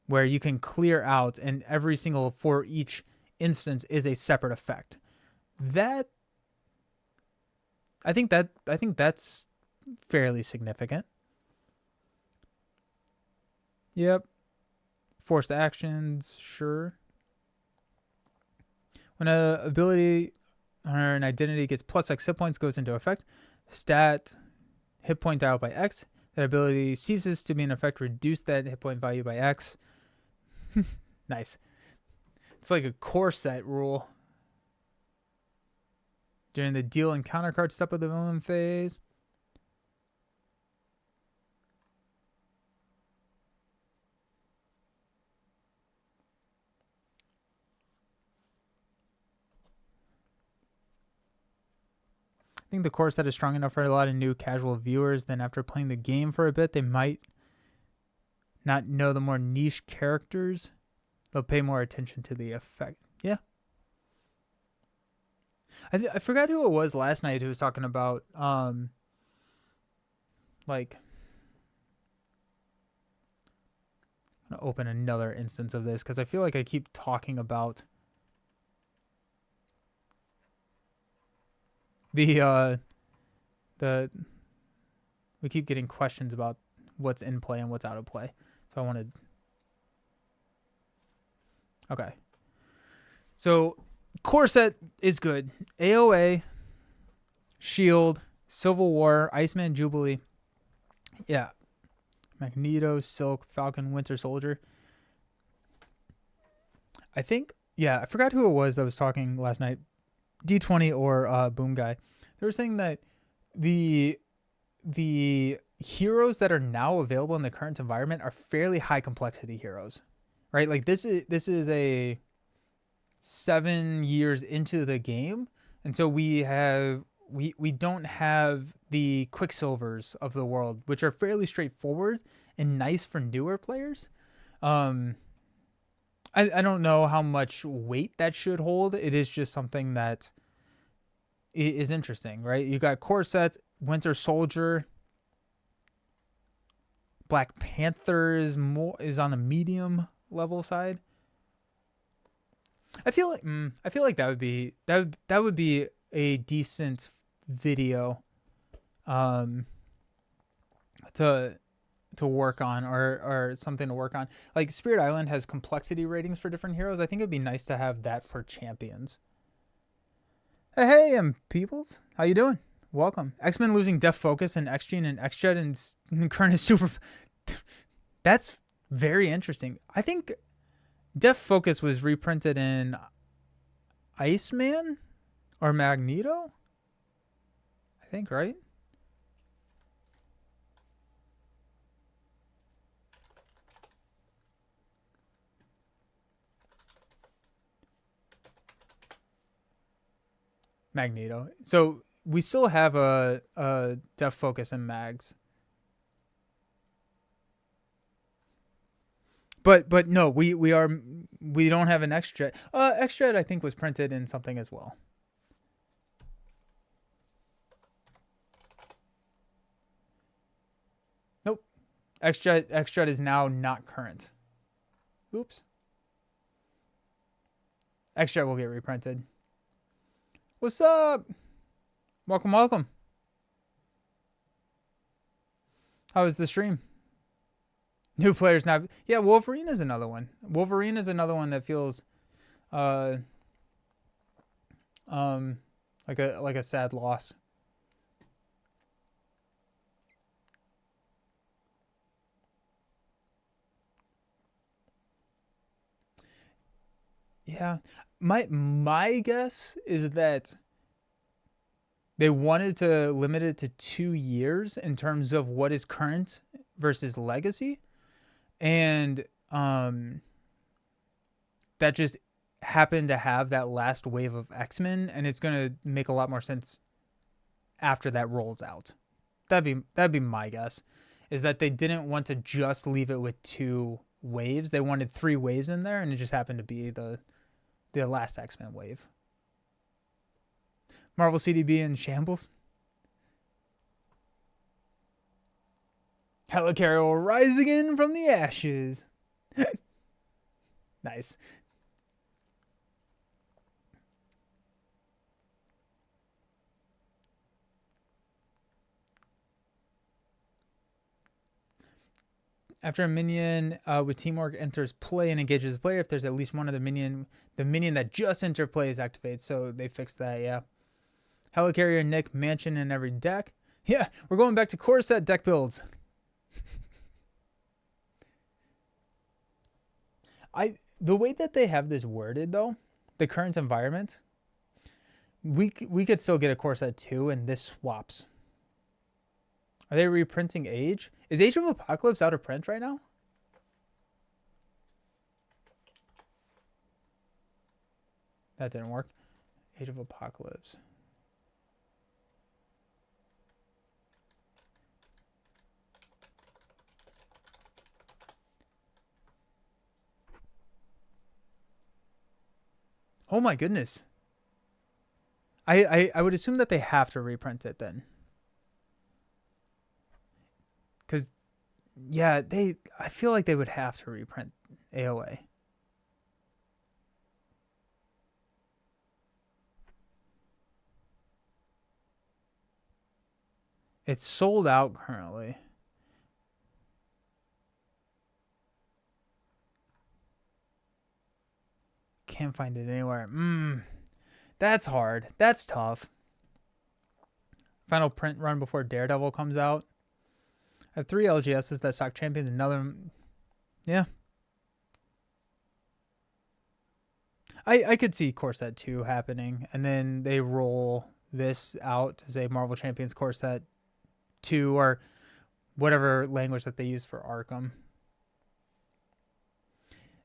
where you can clear out and every single for each instance is a separate effect. I think that's fairly significant. Yep. Forced actions, sure. When a ability or an identity gets plus X hit points, goes into effect. Stat hit point dial by X. That ability ceases to be in effect. Reduce that hit point value by X. Nice. It's like a core set rule. During the deal and counter card step of the villain phase. I think the core set is strong enough for a lot of new casual viewers. Then after playing the game for a bit, they might not know the more niche characters. They'll pay more attention to the effect. Yeah. I forgot who it was last night who was talking about like, I'm going to open another instance of this because I feel like I keep talking about we keep getting questions about what's in play and what's out of play. So I wanted. Okay. So core set is good. AOA, Shield, Civil War, Iceman, Jubilee. Yeah. Magneto, Silk, Falcon, Winter Soldier. I think, yeah, I forgot who it was that was talking last night. D20 or Boom Guy. They were saying that the heroes that are now available in the current environment are fairly high complexity heroes, right? Like this is a 7 years into the game, and so we don't have the Quicksilvers of the world, which are fairly straightforward and nice for newer players. I don't know how much weight that should hold. It is just something that is interesting, right? You got core sets, Winter Soldier, Black Panther is on the medium level side. I feel like that would be a decent video to work on or something to work on. Like Spirit Island has complexity ratings for different heroes. I think it'd be nice to have that for champions. Hey, Peoples, how you doing? Welcome. X-Men losing Def Focus and X-Gene and X-Jet and current is super. That's very interesting. I think Def Focus was reprinted in Iceman or Magneto. I think, right? Magneto. So we still have a Def Focus and Mags. But no, we don't have an X-Jet. X-Jet I think was printed in something as well. Nope. X-Jet is now not current. Oops. X-Jet will get reprinted. What's up? Welcome, welcome. How was the stream? New players now. Yeah, Wolverine is another one. Wolverine is another one that feels like a sad loss. Yeah. My guess is that they wanted to limit it to 2 years in terms of what is current versus legacy. And that just happened to have that last wave of X-Men, and it's gonna make a lot more sense after that rolls out. That'd be my guess, is that they didn't want to just leave it with 2 waves. They wanted 3 waves in there, and it just happened to be the last X-Men wave. Marvel CDB in shambles. Helicarrier will rise again from the ashes. Nice. After a minion with teamwork enters play and engages the player, if there's at least one of the minion that just entered play is activated. So they fixed that, yeah. Helicarrier, Nick, Mansion in every deck. Yeah, we're going back to core set deck builds. The way that they have this worded though, the current environment, we could still get a core set 2 and this swaps. Are they reprinting Age? Is Age of Apocalypse out of print right now? That didn't work. Age of Apocalypse. Oh my goodness. I would assume that they have to reprint it then. Because, yeah, I feel like they would have to reprint AOA. It's sold out currently. Can't find it anywhere. That's hard. That's tough. Final print run before Daredevil comes out. I have 3 LGSs that stock champions. Another, yeah. I could see Core Set 2 happening, and then they roll this out to say Marvel Champions Core Set 2 or whatever language that they use for Arkham.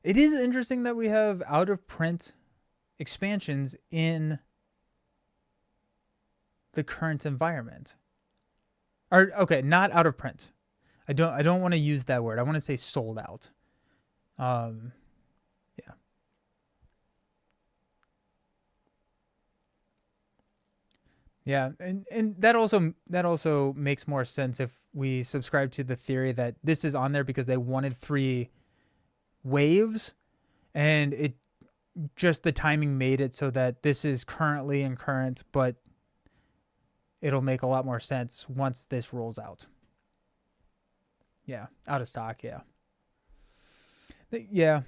It is interesting that we have out of print expansions in the current environment. Or okay, not out of print. I don't want to use that word. I want to say sold out. Yeah. Yeah, and that also makes more sense if we subscribe to the theory that this is on there because they wanted 3 waves, and it just the timing made it so that this is currently in current, but it'll make a lot more sense once this rolls out. Yeah, out of stock, yeah. Yeah.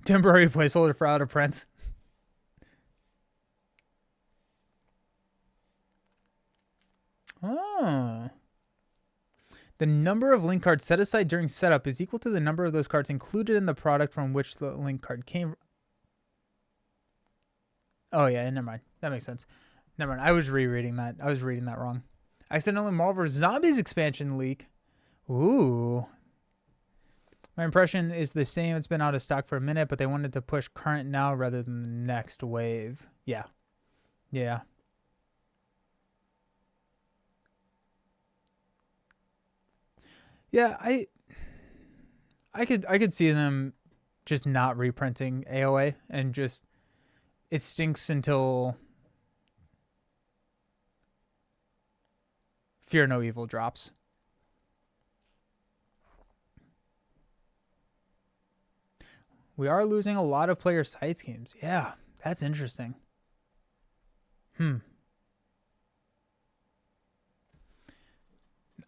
Temporary placeholder for out of print. The number of link cards set aside during setup is equal to the number of those cards included in the product from which the link card came. Oh, yeah, never mind. That makes sense. Never mind. I was rereading that. I was reading that wrong. Accidentally Marvel Zombies expansion leak. Ooh. My impression is the same. It's been out of stock for a minute, but they wanted to push current now rather than the next wave. Yeah. Yeah. Yeah, I could see them just not reprinting AOA and just it stinks until Fear No Evil drops. We are losing a lot of player side schemes. Yeah, that's interesting.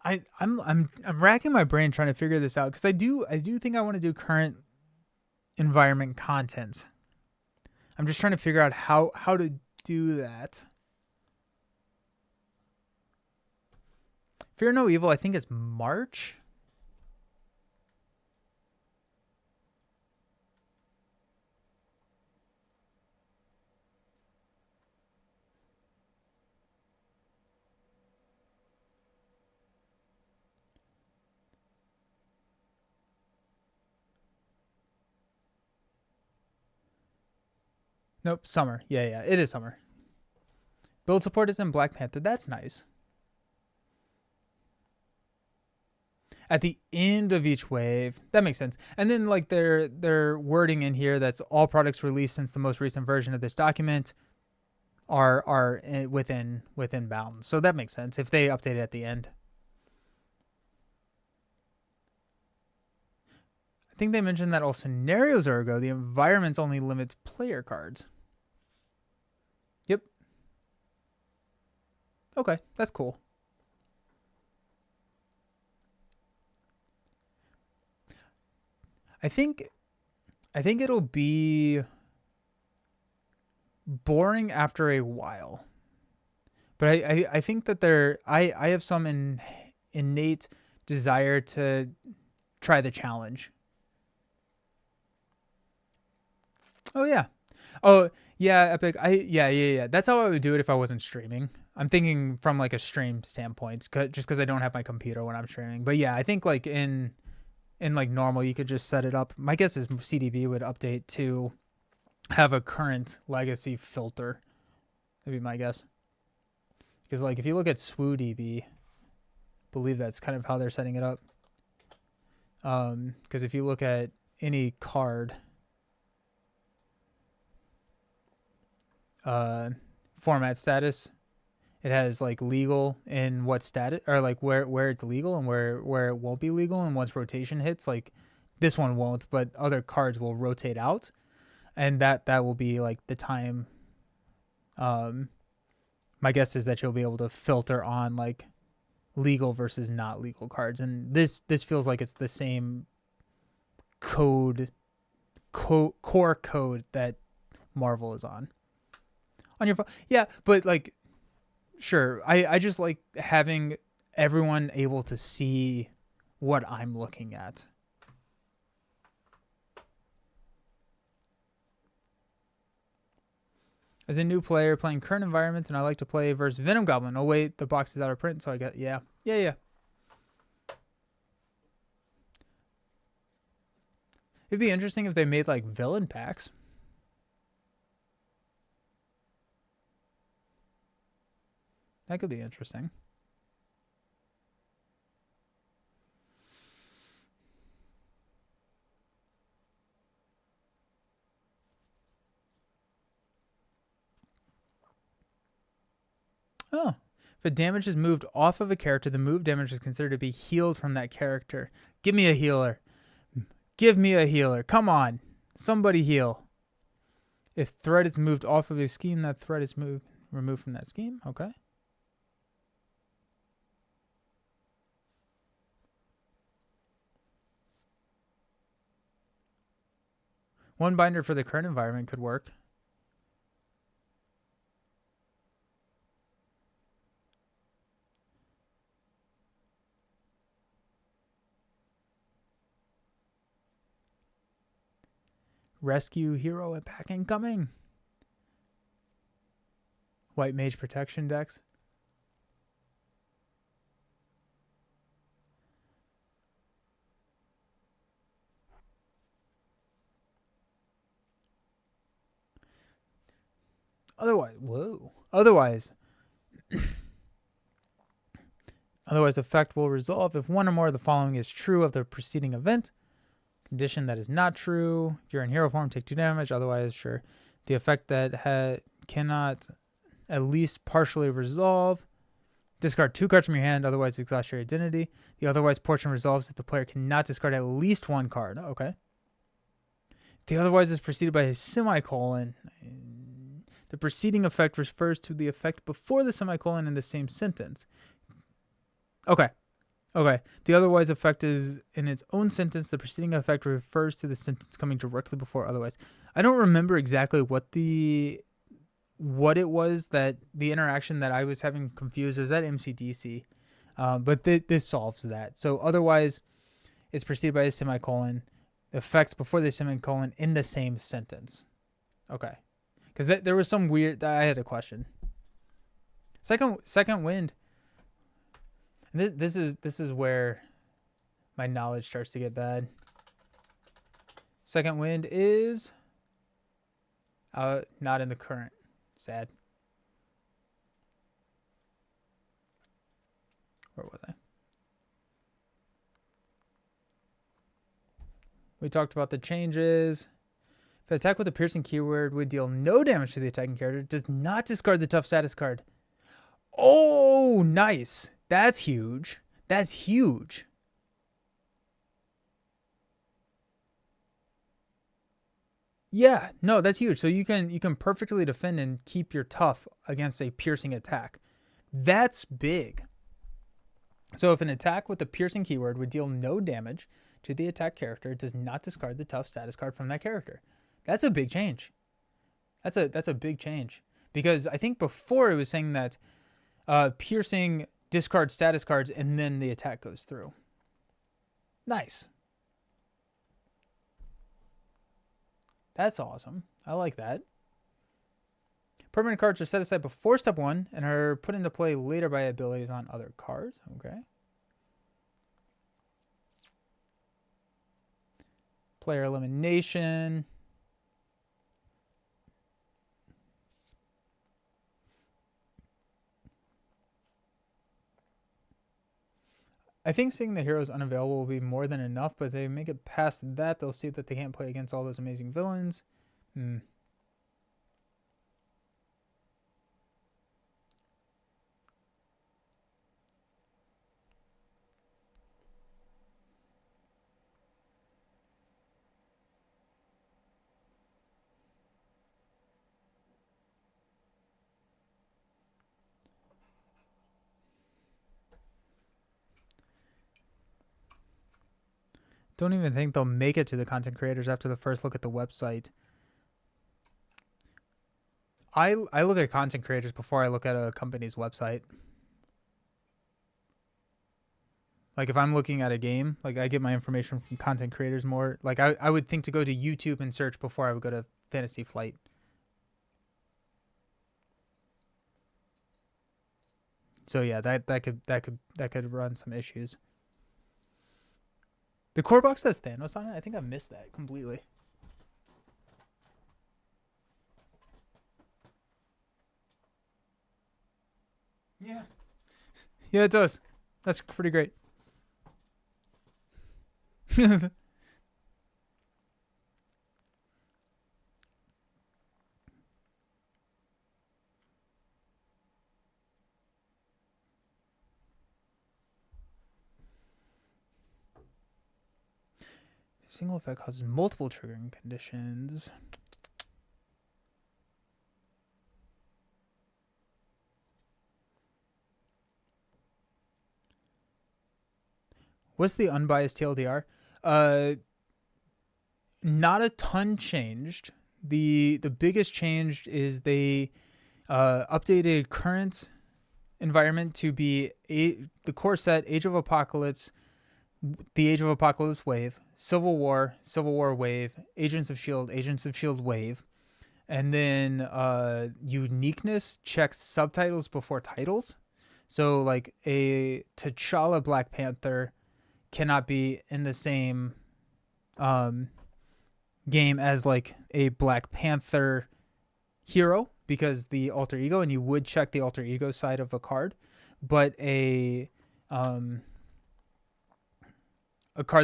I'm racking my brain trying to figure this out because I do think I want to do current environment content. I'm just trying to figure out how to do that. Fear No Evil, I think, is March. Nope, summer. Yeah, it is summer. Build support is in Black Panther. That's nice. At the end of each wave, that makes sense. And then like their wording in here that's all products released since the most recent version of this document are within bounds. So that makes sense if they update it at the end. I think they mentioned that all scenarios are a go. The environments only limits player cards. Yep. Okay, that's cool. I think it'll be boring after a while. But I think that I have some innate desire to try the challenge. Oh yeah. Oh yeah, Epic. Yeah. That's how I would do it if I wasn't streaming. I'm thinking from like a stream standpoint, just because I don't have my computer when I'm streaming. But yeah, I think like in like normal, you could just set it up. My guess is CDB would update to have a current legacy filter. That'd be my guess. Because like if you look at SWODB, I believe that's kind of how they're setting it up. Because if you look at any card format status, it has like legal in what status, or like where it's legal and where it won't be legal. And once rotation hits, like this one won't, but other cards will rotate out, and that will be like the time. My guess is that you'll be able to filter on like legal versus not legal cards, and this feels like it's the same core code that Marvel is on your phone. Yeah, but like, sure, I just like having everyone able to see what I'm looking at. As a new player playing current environment, and I like to play versus Venom Goblin. Oh wait, the box is out of print, so I got yeah. It'd be interesting if they made like villain packs. That could be interesting. Oh. If a damage is moved off of a character, the move damage is considered to be healed from that character. Give me a healer. Give me a healer. Come on. Somebody heal. If threat is moved off of a scheme, that threat is removed from that scheme. Okay. One binder for the current environment could work. Rescue hero and pack incoming. White mage protection decks. Otherwise, whoa. Otherwise, effect will resolve if one or more of the following is true of the preceding event. Condition that is not true. If you're in hero form, take 2 damage. Otherwise, sure. The effect that cannot at least partially resolve. Discard 2 cards from your hand. Otherwise, exhaust your identity. The otherwise portion resolves if the player cannot discard at least 1 card. Okay. If the otherwise is preceded by a semicolon. The preceding effect refers to the effect before the semicolon in the same sentence. Okay. The otherwise effect is in its own sentence. The preceding effect refers to the sentence coming directly before otherwise. I don't remember exactly what it was that the interaction that I was having confused. It was at MCDC. But this solves that. So otherwise is preceded by a semicolon. Effects before the semicolon in the same sentence. Okay. Because there was some weird... I had a question. Second wind. And this is where my knowledge starts to get bad. Second wind is... not in the current. Sad. Where was I? We talked about the changes. If an attack with a piercing keyword would deal no damage to the attacking character, it does not discard the tough status card. Oh, nice. That's huge. That's huge. Yeah, no, that's huge. So you can perfectly defend and keep your tough against a piercing attack. That's big. So if an attack with a piercing keyword would deal no damage to the attack character, it does not discard the tough status card from that character. That's a big change. That's a big change. Because I think before it was saying that piercing discard status cards and then the attack goes through. Nice. That's awesome. I like that. Permanent cards are set aside before step 1 and are put into play later by abilities on other cards. Okay. Player elimination. I think seeing the heroes unavailable will be more than enough, but if they make it past that, they'll see that they can't play against all those amazing villains. Don't even think they'll make it to the content creators after the first look at the website. I look at content creators before I look at a company's website. Like if I'm looking at a game, like I get my information from content creators more. Like I would think to go to YouTube and search before I would go to Fantasy Flight. So yeah, that could run some issues. The core box has Thanos on it. I think I missed that completely. Yeah. Yeah, it does. That's pretty great. Single effect causes multiple triggering conditions. What's the unbiased TLDR? Not a ton changed. The biggest change is they updated current environment to be the core set Age of Apocalypse the Age of Apocalypse wave, Civil War wave, Agents of Shield wave, and then Uniqueness checks subtitles before titles. So like a T'Challa Black Panther cannot be in the same um, game as like a Black Panther hero because the alter ego, and you would check the alter ego side of a card, but a card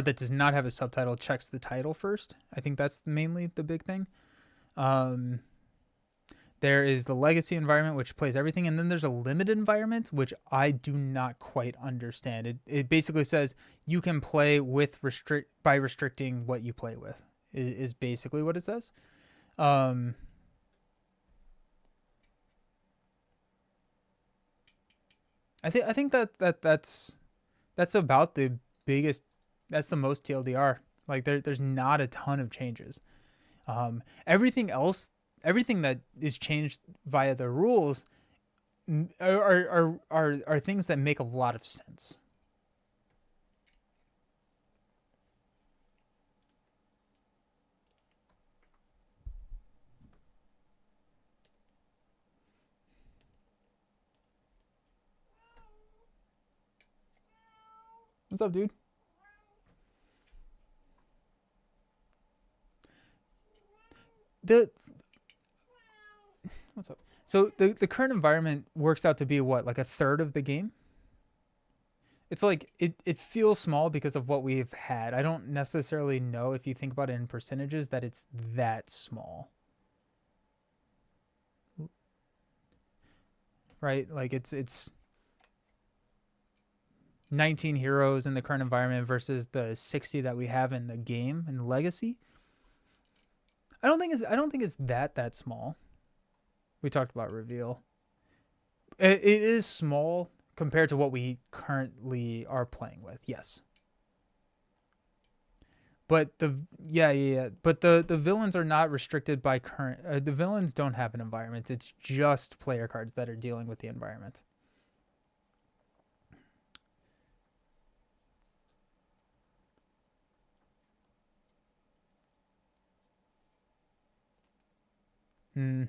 that does not have a subtitle checks the title first. I think that's mainly the big thing. Um, there is the legacy environment, which plays everything, and then there's a limited environment, which I do not quite understand. It basically says you can play with by restricting what you play with. Is basically what it says. Um, I think that's about the biggest. That's the most TLDR. Like there's not a ton of changes. Everything else, everything that is changed via the rules, are things that make a lot of sense. What's up, dude? The What's up? So the current environment works out to be what, like a third of the game? It's like it feels small because of what we've had. I don't necessarily know if you think about it in percentages that it's that small. Right? Like it's 19 heroes in the current environment versus the 60 that we have in the game and Legacy. I don't think it's that small. We talked about reveal. It is small compared to what we currently are playing with. Yes. But But the villains are not restricted by current. The villains don't have an environment. It's just player cards that are dealing with the environment. Hmm.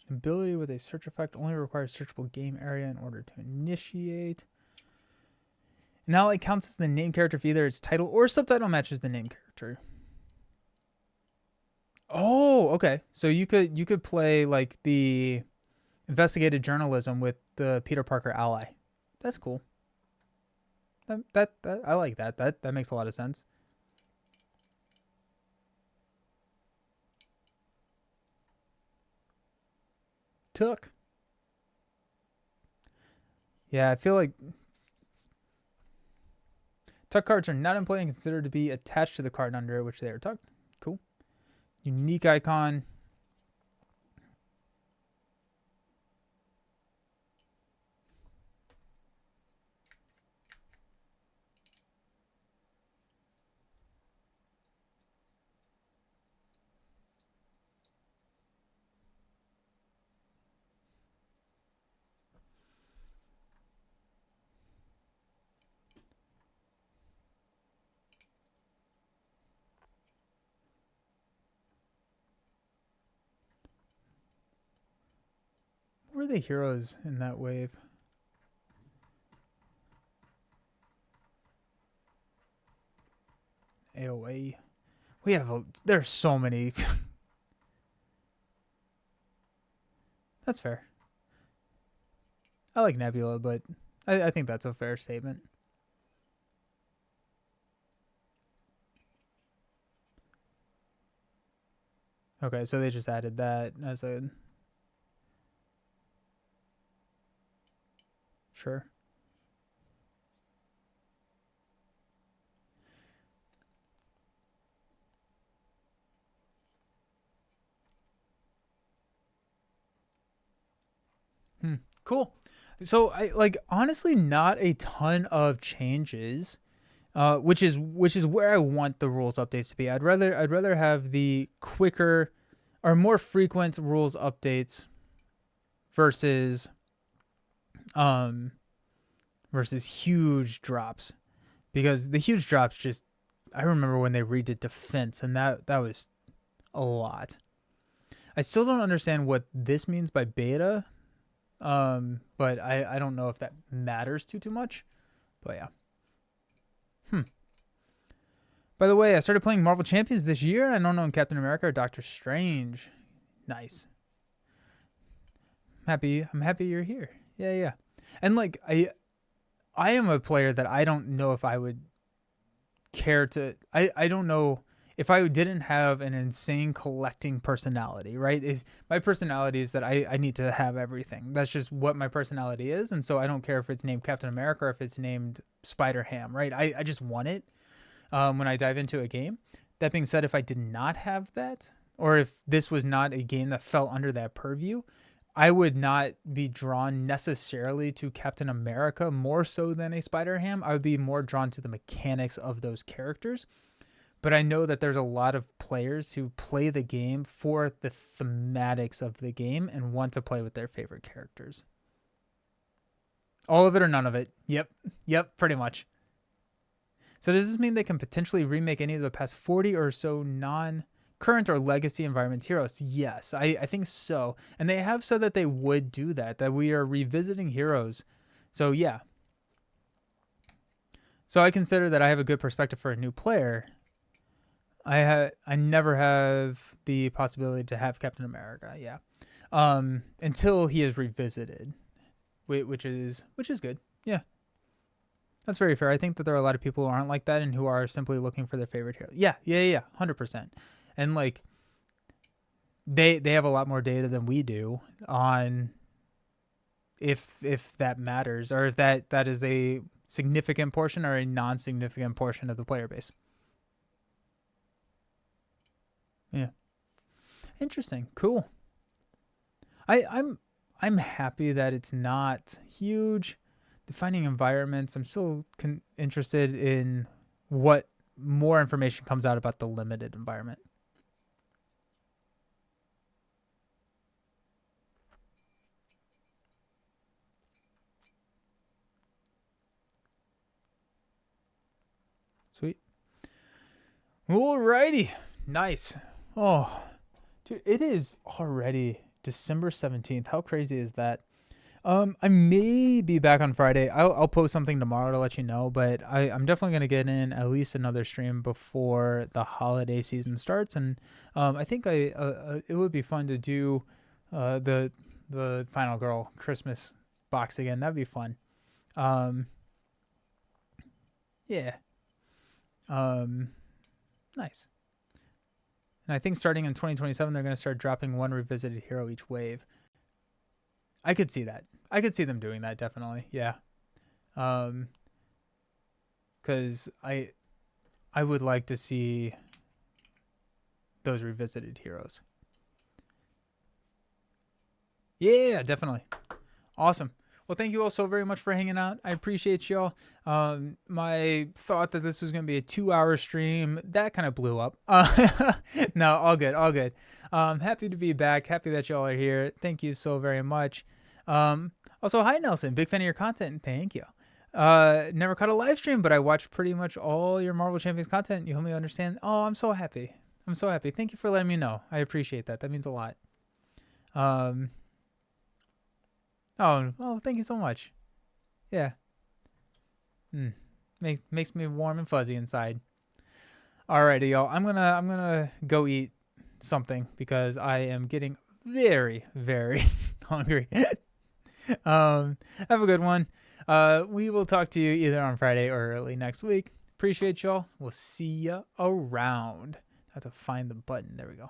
Ability with a search effect only requires searchable game area in order to initiate. Now it counts as the name character if either its title or subtitle matches the name character. Oh, okay. So you could play like the investigative journalism with the Peter Parker ally. That's cool. That I like that. That makes a lot of sense. Took. Yeah, I feel like tuck cards are not in play and considered to be attached to the card under which they are tucked. Cool. Unique icon. What were the heroes in that wave? AOA. We have there's so many. That's fair. I like Nebula, but I think that's a fair statement. Okay, so they just added that as a sure. Cool. So I like honestly not a ton of changes. which is where I want the rules updates to be. I'd rather have the quicker or more frequent rules updates versus versus huge drops, because the huge drops just, I remember when they redid defense, and that was a lot. I still don't understand what this means by beta, but I don't know if that matters too much. But yeah. By the way, I started playing Marvel Champions this year. I don't know in Captain America or Doctor Strange. Nice. I'm happy you're here. Yeah. And like I am a player that I don't know if I would care to. I don't know if I didn't have an insane collecting personality, right? If my personality is that I need to have everything. That's just what my personality is. And so I don't care if it's named Captain America or if it's named Spider-Ham, right? I just want it when I dive into a game. That being said, if I did not have that, or if this was not a game that fell under that purview, I would not be drawn necessarily to Captain America more so than a Spider-Ham. I would be more drawn to the mechanics of those characters. But I know that there's a lot of players who play the game for the thematics of the game and want to play with their favorite characters. All of it or none of it. Yep, pretty much. So does this mean they can potentially remake any of the past 40 or so non-current or legacy environment heroes? Yes, I think so. And they have said that they would do that we are revisiting heroes. So yeah. So I consider that I have a good perspective for a new player. I never have the possibility to have Captain America, yeah. Until he is revisited, which is good. Yeah. That's very fair. I think that there are a lot of people who aren't like that and who are simply looking for their favorite hero. Yeah, 100%. And like they have a lot more data than we do on if that matters, or if that is a significant portion or a non-significant portion of the player base. Yeah. Interesting. Cool. I'm happy that it's not huge. Defining environments, I'm still interested in what more information comes out about the limited environment. Sweet. Alrighty. Nice. Oh, dude, it is already December 17th. How crazy is that? I may be back on Friday. I'll post something tomorrow to let you know, but I'm definitely going to get in at least another stream before the holiday season starts. And I think it would be fun to do the Final Girl Christmas box again. That'd be fun. Yeah. Nice. And I think starting in 2027, they're going to start dropping one revisited hero each wave. I could see that. I could see them doing that, definitely. Yeah. Because I would like to see those revisited heroes. Yeah, definitely. Awesome. Well, thank you all so very much for hanging out. I appreciate y'all. My thought that this was going to be a 2-hour stream, that kind of blew up. No, all good. Happy to be back. Happy that y'all are here. Thank you so very much. Also, hi, Nelson. Big fan of your content. Thank you. Never caught a live stream, but I watched pretty much all your Marvel Champions content. You help me understand. Oh, I'm so happy. Thank you for letting me know. I appreciate that. That means a lot. Oh, thank you so much. Yeah. Makes me warm and fuzzy inside. Alrighty, y'all. I'm gonna go eat something because I am getting very, very hungry. Have a good one. We will talk to you either on Friday or early next week. Appreciate y'all. We'll see ya around. I have to find the button. There we go.